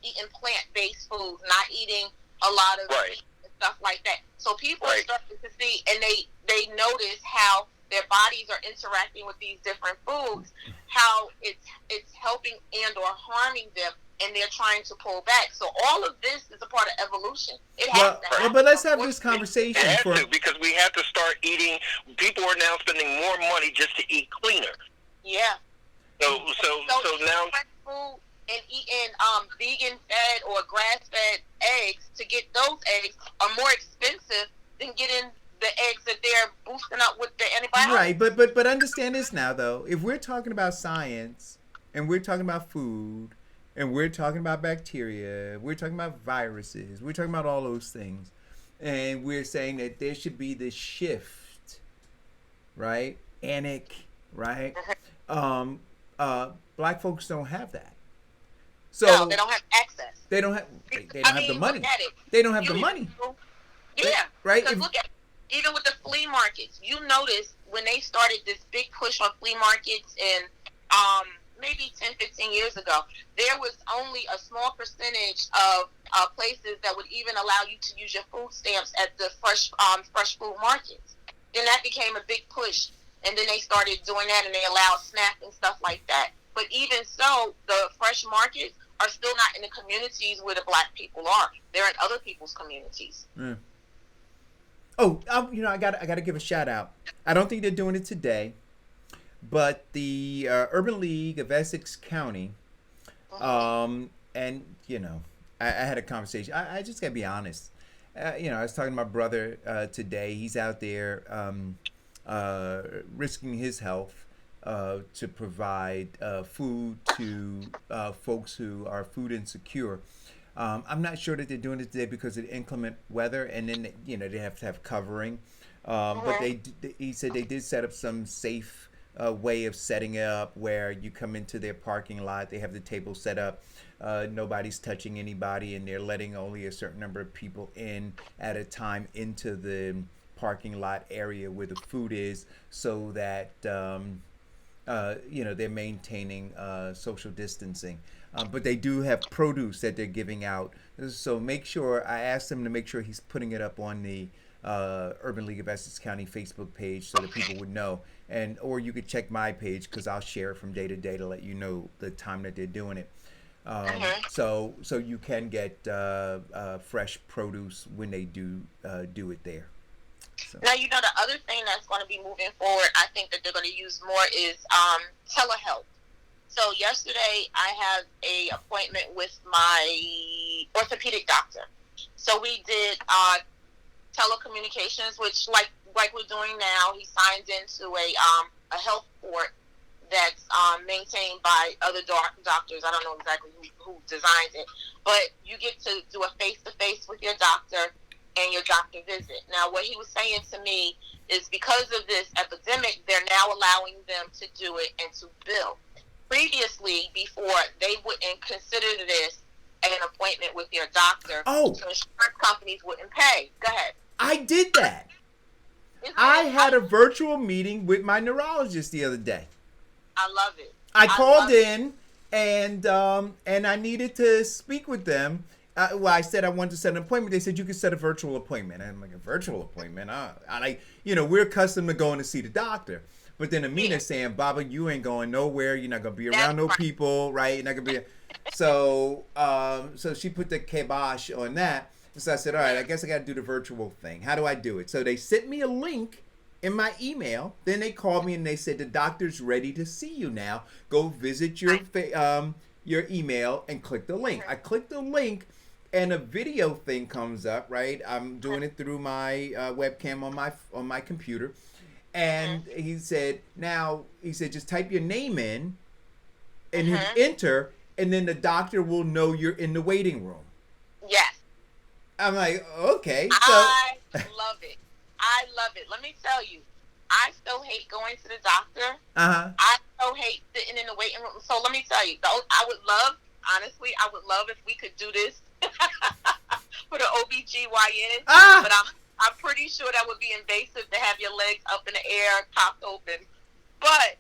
eating plant-based foods, not eating a lot of meat and stuff like that. So people are starting to see, and they notice how their bodies are interacting with these different foods, how it's helping and or harming them, and they're trying to pull back. So all of this is a part of evolution. It has to happen. But let's have this conversation. Because we have to start eating. People are now spending more money just to eat cleaner. Yeah. So now food and eating vegan fed or grass fed eggs, to get those eggs are more expensive than getting the eggs that they're boosting up with the antibiotics. Right, but understand this now though. If we're talking about science and we're talking about food and we're talking about bacteria, we're talking about viruses, we're talking about all those things, and we're saying that there should be this shift, right? Right? Black folks don't have that. So no, they don't have access. They don't have the money. They don't have the money. Yeah. Right? Because look at it. Even with the flea markets, you notice when they started this big push on flea markets in maybe 10, 15 years ago, there was only a small percentage of places that would even allow you to use your food stamps at the fresh food markets. Then that became a big push, and then they started doing that, and they allowed SNAP and stuff like that. But even so, the fresh markets are still not in the communities where the black people are. They're in other people's communities. Mm. Oh, I got to give a shout out. I don't think they're doing it today, but the Urban League of Essex County, and I had a conversation. I just gotta be honest. I was talking to my brother today. He's out there risking his health to provide food to folks who are food insecure. I'm not sure that they're doing it today because of the inclement weather, and then they have to have covering. But he said they did set up some safe way of setting it up where you come into their parking lot. They have the table set up. Nobody's touching anybody, and they're letting only a certain number of people in at a time into the parking lot area where the food is, so that they're maintaining social distancing. But they do have produce that they're giving out. So make sure, I asked him to make sure he's putting it up on the Urban League of Essex County Facebook page so that people would know. Or you could check my page because I'll share it from day to day to let you know the time that they're doing it. So you can get fresh produce when they do it there. So. Now, you know, the other thing that's going to be moving forward, I think that they're going to use more is telehealth. So yesterday I had a appointment with my orthopedic doctor. So we did telecommunications, which like we're doing now. He signed into a health port that's maintained by other doctors. I don't know exactly who designs it, but you get to do a face-to-face with your doctor and your doctor visit. Now, what he was saying to me is because of this epidemic, they're now allowing them to do it and to bill. Previously, before, they wouldn't consider this an appointment with your doctor. Oh. So insurance companies wouldn't pay. Go ahead. I did that. I had a virtual meeting with my neurologist the other day. I love it. I called in and I needed to speak with them. Well, I said I wanted to set an appointment. They said you could set a virtual appointment. And I'm like, a virtual appointment? We're accustomed to going to see the doctor. But then Amina's saying, Baba, you ain't going nowhere. You're not going to be around no people, right? You're not going to be... So she put the kibosh on that. So I said, all right, I guess I got to do the virtual thing. How do I do it? So they sent me a link in my email. Then they called me and they said, the doctor's ready to see you now. Go visit your email and click the link. I clicked the link and a video thing comes up, right? I'm doing it through my webcam on my computer. And he said, just type your name in and hit enter, and then the doctor will know you're in the waiting room. Yes. I'm like, okay. So I love it. I love it. Let me tell you, I still hate going to the doctor. I still hate sitting in the waiting room. So let me tell you, I would love if we could do this for the OBGYN. But I'm pretty sure that would be invasive to have your legs up in the air, topped open. But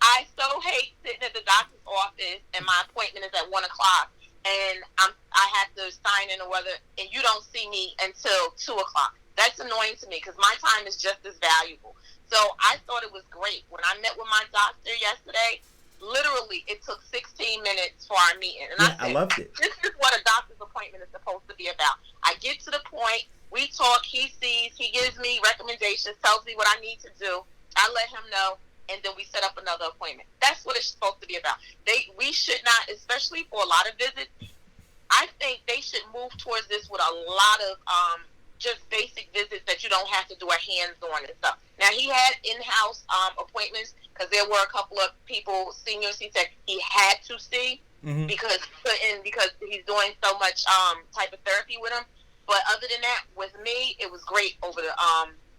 I so hate sitting at the doctor's office and my appointment is at 1:00 and I have to sign in and you don't see me until 2:00. That's annoying to me because my time is just as valuable. So I thought it was great. When I met with my doctor yesterday, literally it took 16 minutes for our meeting. And I loved it. This is what a doctor's appointment is supposed to be about. I get to the point, we talk, he sees, he gives me recommendations, tells me what I need to do. I let him know, and then we set up another appointment. That's what it's supposed to be about. We should not, especially for a lot of visits, I think they should move towards this with a lot of just basic visits that you don't have to do a hands-on and stuff. Now, he had in-house appointments because there were a couple of people, seniors, he said he had to see because he's doing so much type of therapy with him. But other than that, with me, it was great over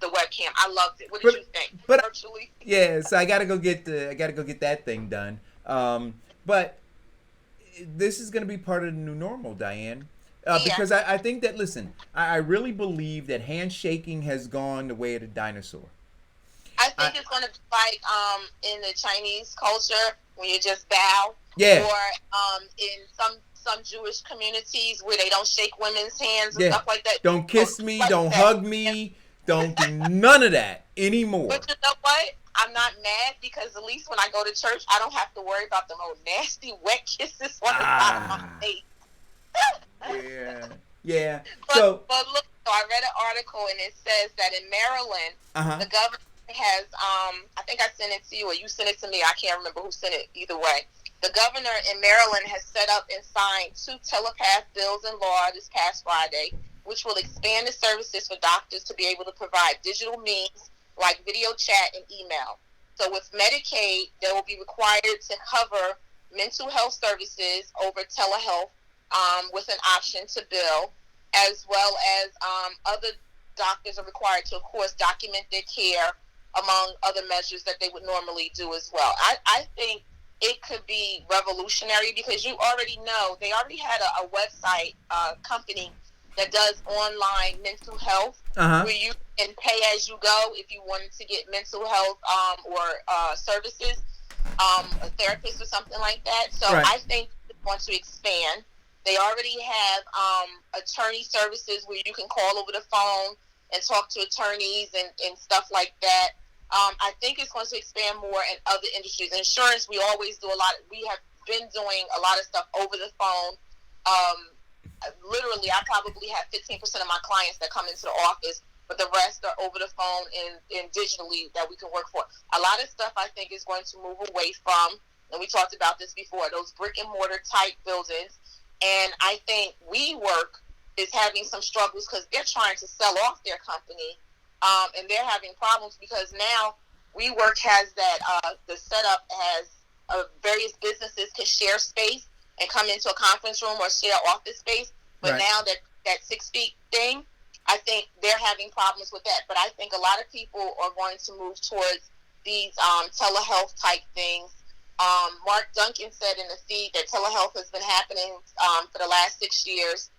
the webcam. I loved it. What did you think? Virtually? Yeah, so I gotta go get that thing done. But this is gonna be part of the new normal, Diane. Because I think that, listen, I really believe that handshaking has gone the way of the dinosaur. I think it's going to be like in the Chinese culture when you just bow. Yeah. Or in some Jewish communities where they don't shake women's hands and stuff like that. Don't kiss me. Don't hug me. Don't do none of that anymore. But you know what? I'm not mad because at least when I go to church, I don't have to worry about them old nasty wet kisses on the side of my face. Yeah. But look, so I read an article and it says that in Maryland, the governor has, I think I sent it to you or you sent it to me. I can't remember who sent it either way. The governor in Maryland has set up and signed 2 telepath bills in law this past Friday, which will expand the services for doctors to be able to provide digital means like video chat and email. So with Medicaid, they will be required to cover mental health services over telehealth with an option to bill, as well as other doctors are required to, of course, document their care among other measures that they would normally do as well. I think it could be revolutionary because you already know, they already had a website company that does online mental health where you can pay as you go if you wanted to get mental health or services, a therapist or something like that. So I think they want to expand. They already have attorney services where you can call over the phone and talk to attorneys and stuff like that. I think it's going to expand more in other industries. Insurance, we always do a lot. We have been doing a lot of stuff over the phone. Literally, I probably have 15% of my clients that come into the office but the rest are over the phone and digitally that we can work for. A lot of stuff I think is going to move away from, and we talked about this before, those brick and mortar type buildings. And I think WeWork is having some struggles because they're trying to sell off their company, and they're having problems because now WeWork has that the setup has various businesses can share space and come into a conference room or share office space. But Right. now that 6 feet thing, I think they're having problems with that. But I think a lot of people are going to move towards these telehealth type things. Mark Duncan said in the feed that telehealth has been happening for the last 6 years,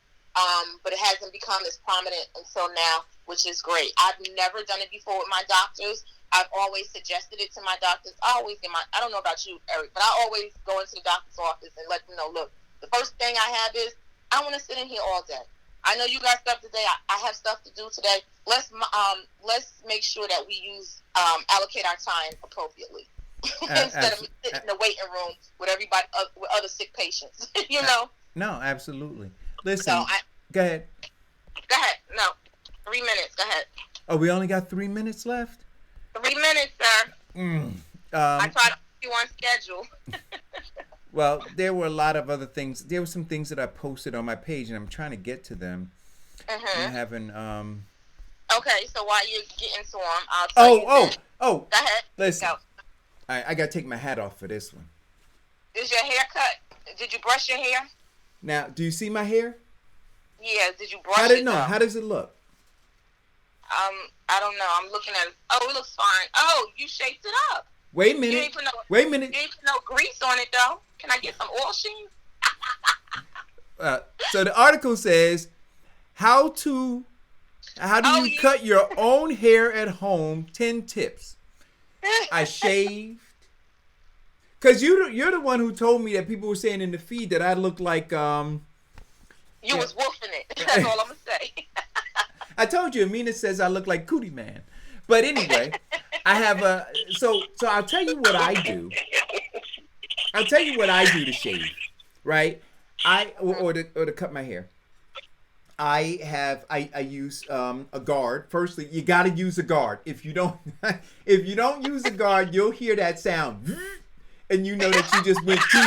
but it hasn't become as prominent until now, which is great. I've never done it before with my doctors. I've always suggested it to my doctors. I don't know about you, Eric, but I always go into the doctor's office and let them know, look, the first thing I have is I want to sit in here all day. I know you got stuff today. I have stuff to do today. Let's make sure that we allocate our time appropriately instead of sitting in the waiting room with everybody with other sick patients. You know. No, absolutely. Listen, So go ahead. Go ahead. No, 3 minutes. Go ahead. Oh, we only got 3 minutes left? 3 minutes, sir. I try to keep you on schedule. Well, there were a lot of other things. There were some things that I posted on my page, and I'm trying to get to them. I haven't. Okay, so while you're getting to them, I'll tell you this. Go ahead. Listen. Go. I got to take my hat off for this one. Is your hair cut? Did you brush your hair? Now, do you see my hair? Yeah. Did you brush it? How does it look? I don't know. I'm looking at it. Oh, it looks fine. Oh, you shaped it up. Wait a minute. You ain't put no, Wait a minute. You ain't put no grease on it, though. Can I get some oil sheen? So the article says, how do you cut your own hair at home? 10 tips. I shaved. Because you're the one who told me that people were saying in the feed that I look like You was woofing it. That's all I'm gonna say. I told you, Amina says I look like Cootie Man. But anyway, I have a so I'll tell you what I do. I'll tell you what I do to shave, right? Or to cut my hair. I use a guard. Firstly, you got to use a guard. If you don't use a guard, you'll hear that sound, and you know that you just went too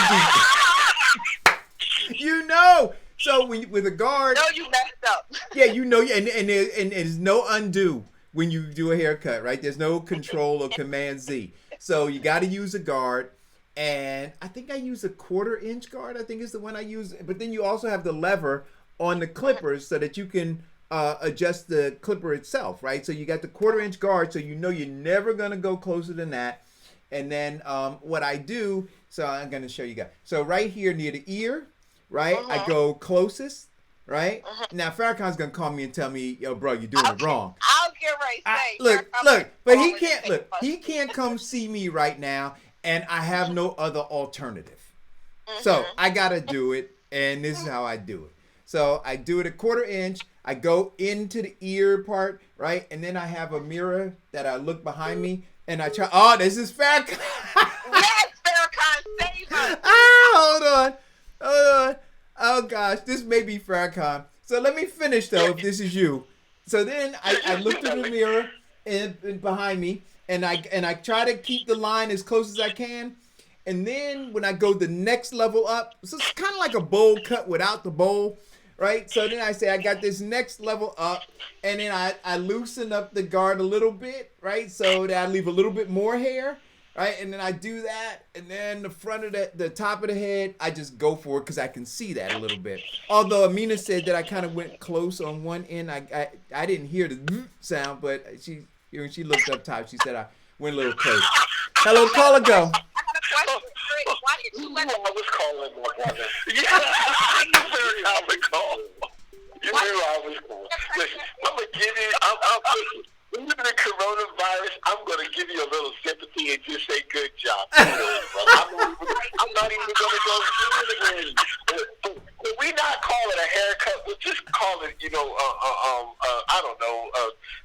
deep. You know. So with a guard, no, you messed up. Yeah, you know, and there's no undo when you do a haircut, right? There's no Control or Command Z. So you got to use a guard, and I think I use a 1/4 inch guard. I think is the one I use. But then you also have the lever on the clippers so that you can adjust the clipper itself, right? So you got the 1/4 inch guard, so you know you're never gonna go closer than that. And then what I do, so I'm gonna show you guys. So right here near the ear. Right, I go closest. Right now, Farrakhan's gonna call me and tell me, "Yo, bro, you're doing it wrong." I'll get right. Look, but he can't look. He can't come see me right now, and I have no other alternative. So I gotta do it, and this is how I do it. So I do it a 1/4 inch. I go into the ear part, right, and then I have a mirror that I look behind me, and I try. Oh, this is Farrakhan. Yes, Farrakhan, save us. Hold on. Oh gosh, this may be Farrakhan. So let me finish though, if this is you. So then I look through the mirror and behind me, and I try to keep the line as close as I can. And then when I go the next level up, so it's kind of like a bowl cut without the bowl, right? So then I say I got this next level up, and then I loosen up the guard a little bit, right? So that I leave a little bit more hair. Right, and then I do that, and then the front of the top of the head, I just go for it because I can see that a little bit. Although Amina said that I kind of went close on one end, I didn't hear the sound, but when she looked up top, she said I went a little close. Hello, caller, go. I got a question. Why did you let I was calling my brother. Yeah, I knew I was calling. You knew I was calling. Listen, I'm gonna give you. When you're in coronavirus, I'm going to give you a little sympathy and just say good job. I'm not even going to go through it again. We're not calling it a haircut. We'll just call it, I don't know,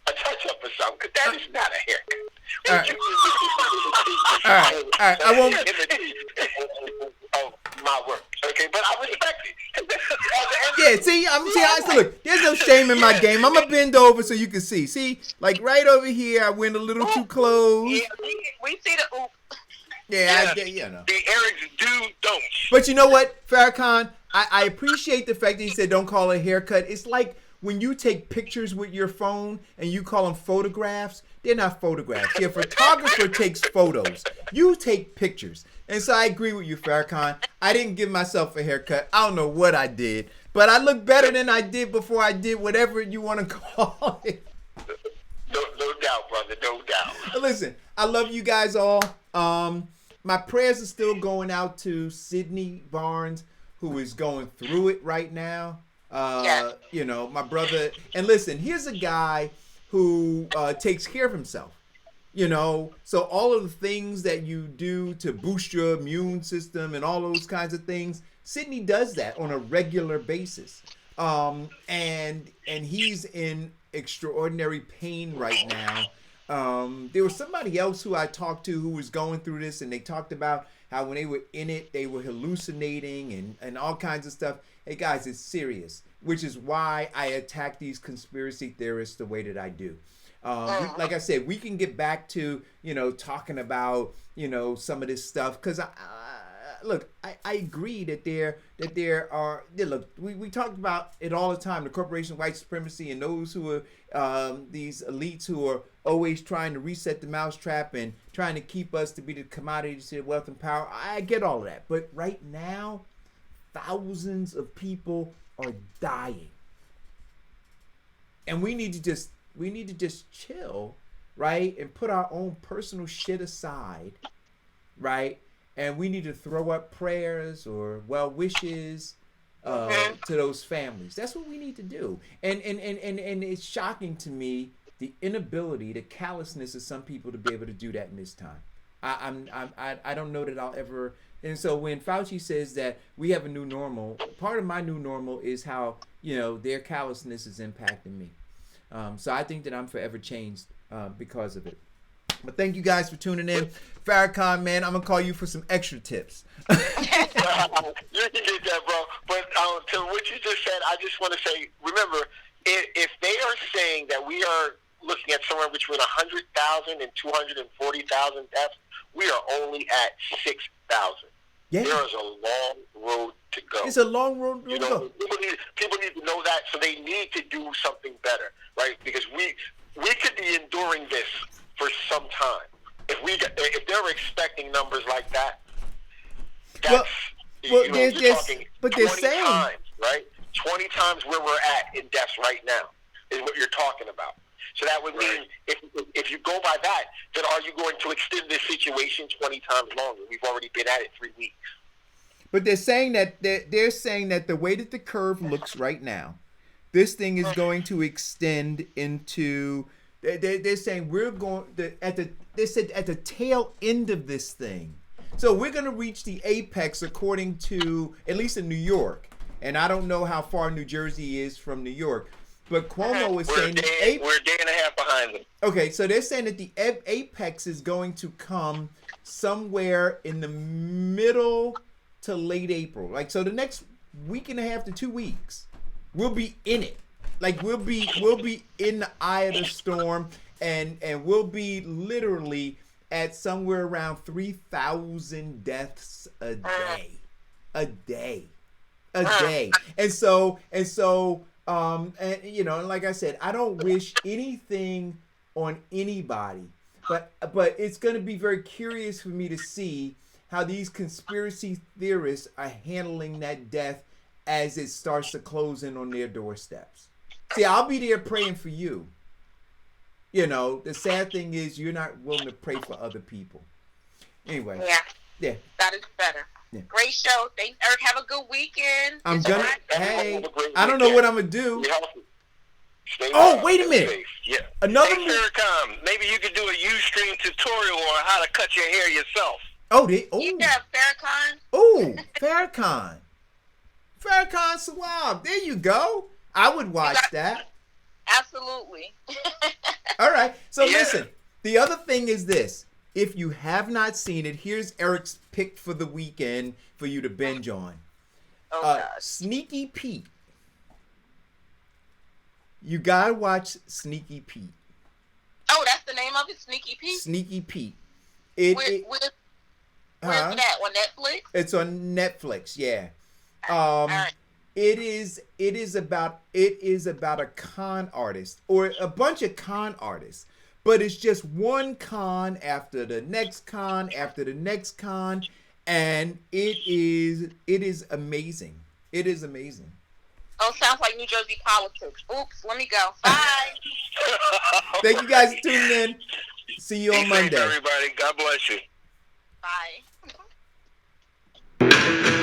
a touch-up or something, because that is not a haircut. All right. I won't. Oh, my work. Okay, but I respect it. Yeah, see, look, there's no shame in my game. I'm gonna bend over so you can see. See, like right over here, I went a little too close. Yeah, we see the oop. Yeah, you know. The Eric's don't. But you know what, Farrakhan? I appreciate the fact that he said don't call it a haircut. It's like when you take pictures with your phone and you call them photographs. They're not photographs. Your photographer takes photos. You take pictures. And so I agree with you, Farrakhan. I didn't give myself a haircut. I don't know what I did. But I look better than I did before I did whatever you want to call it. No doubt, brother. No doubt. Listen, I love you guys all. My prayers are still going out to Sydney Barnes, who is going through it right now. You know, my brother. And listen, here's a guy who takes care of himself. You know, so all of the things that you do to boost your immune system and all those kinds of things, Sydney does that on a regular basis. And he's in extraordinary pain right now. There was somebody else who I talked to who was going through this, and they talked about how when they were in it, they were hallucinating and all kinds of stuff. Hey guys, it's serious, which is why I attack these conspiracy theorists the way that I do. Like I said, we can get back to, you know, talking about, you know, some of this stuff, because I agree that there are look, we talk about it all the time, the corporation of white supremacy and those who are these elites who are always trying to reset the mousetrap and trying to keep us to be the commodities to wealth and power. I get all of that, but right now thousands of people are dying, and we need to just chill, right, and put our own personal shit aside, right? And we need to throw up prayers or well wishes to those families. That's what we need to do. And it's shocking to me the inability, the callousness of some people to be able to do that in this time. I don't know that I'll ever. And so when Fauci says that we have a new normal, part of my new normal is how, you know, their callousness is impacting me. So I think that I'm forever changed because of it. But thank you guys for tuning in. Farrakhan, man, I'm going to call you for some extra tips. You can get that, bro. But to what you just said, I just want to say, remember, if they are saying that we are looking at somewhere between 100,000 and 240,000 deaths, we are only at 6,000. Yeah. There is a long road to go. It's a long road to go. People need to know that, so they need to do something better, right? Because we could be enduring this for some time. If they're expecting numbers like that, that's you're talking 20 times, right? 20 times where we're at in deaths right now is what you're talking about. So that would mean if you go by that, then are you going to extend this situation 20 times longer? We've already been at it 3 weeks. But they're saying that the way that the curve looks right now, this thing is going to extend into. They're saying we're going at the tail end of this thing. So we're going to reach the apex according to, at least in New York. And I don't know how far New Jersey is from New York. But Cuomo is saying we're a day and a half behind them. Okay, so they're saying that the apex is going to come somewhere in the middle to late April. Like, so the next week and a half to 2 weeks, we'll be in it. Like, we'll be in the eye of the storm, and we'll be literally at somewhere around 3,000 deaths a day. And so and you know, like I said, I don't wish anything on anybody, but it's going to be very curious for me to see how these conspiracy theorists are handling that death as it starts to close in on their doorsteps. See, I'll be there praying for you. You know, the sad thing is you're not willing to pray for other people. Anyway. Yeah. That is better. Yeah. Great show. Thanks, Eric. Have a good weekend. Hey, I don't know what I'm going to do. Oh, wait a minute. Yeah. Another Farrakhan, maybe you could do a Ustream tutorial on how to cut your hair yourself. Yeah, Farrakhan. Oh, Farrakhan. Farrakhan Sawab. There you go. I would watch that. Absolutely. All right. So listen, the other thing is this. If you have not seen it, here's Eric's pick for the weekend for you to binge on. Sneaky Pete You gotta watch Sneaky Pete. Oh, that's the name of it, Sneaky Pete? Sneaky Pete. Where's it at? On Netflix? It's on Netflix, yeah. All right. It is about a con artist or a bunch of con artists, but it's just one con after the next con after the next con, and it is amazing. It is amazing. Oh, sounds like New Jersey politics. Oops, let me go. Bye. Thank you guys for tuning in. See you on Be Monday. safe, everybody. God bless you. Bye.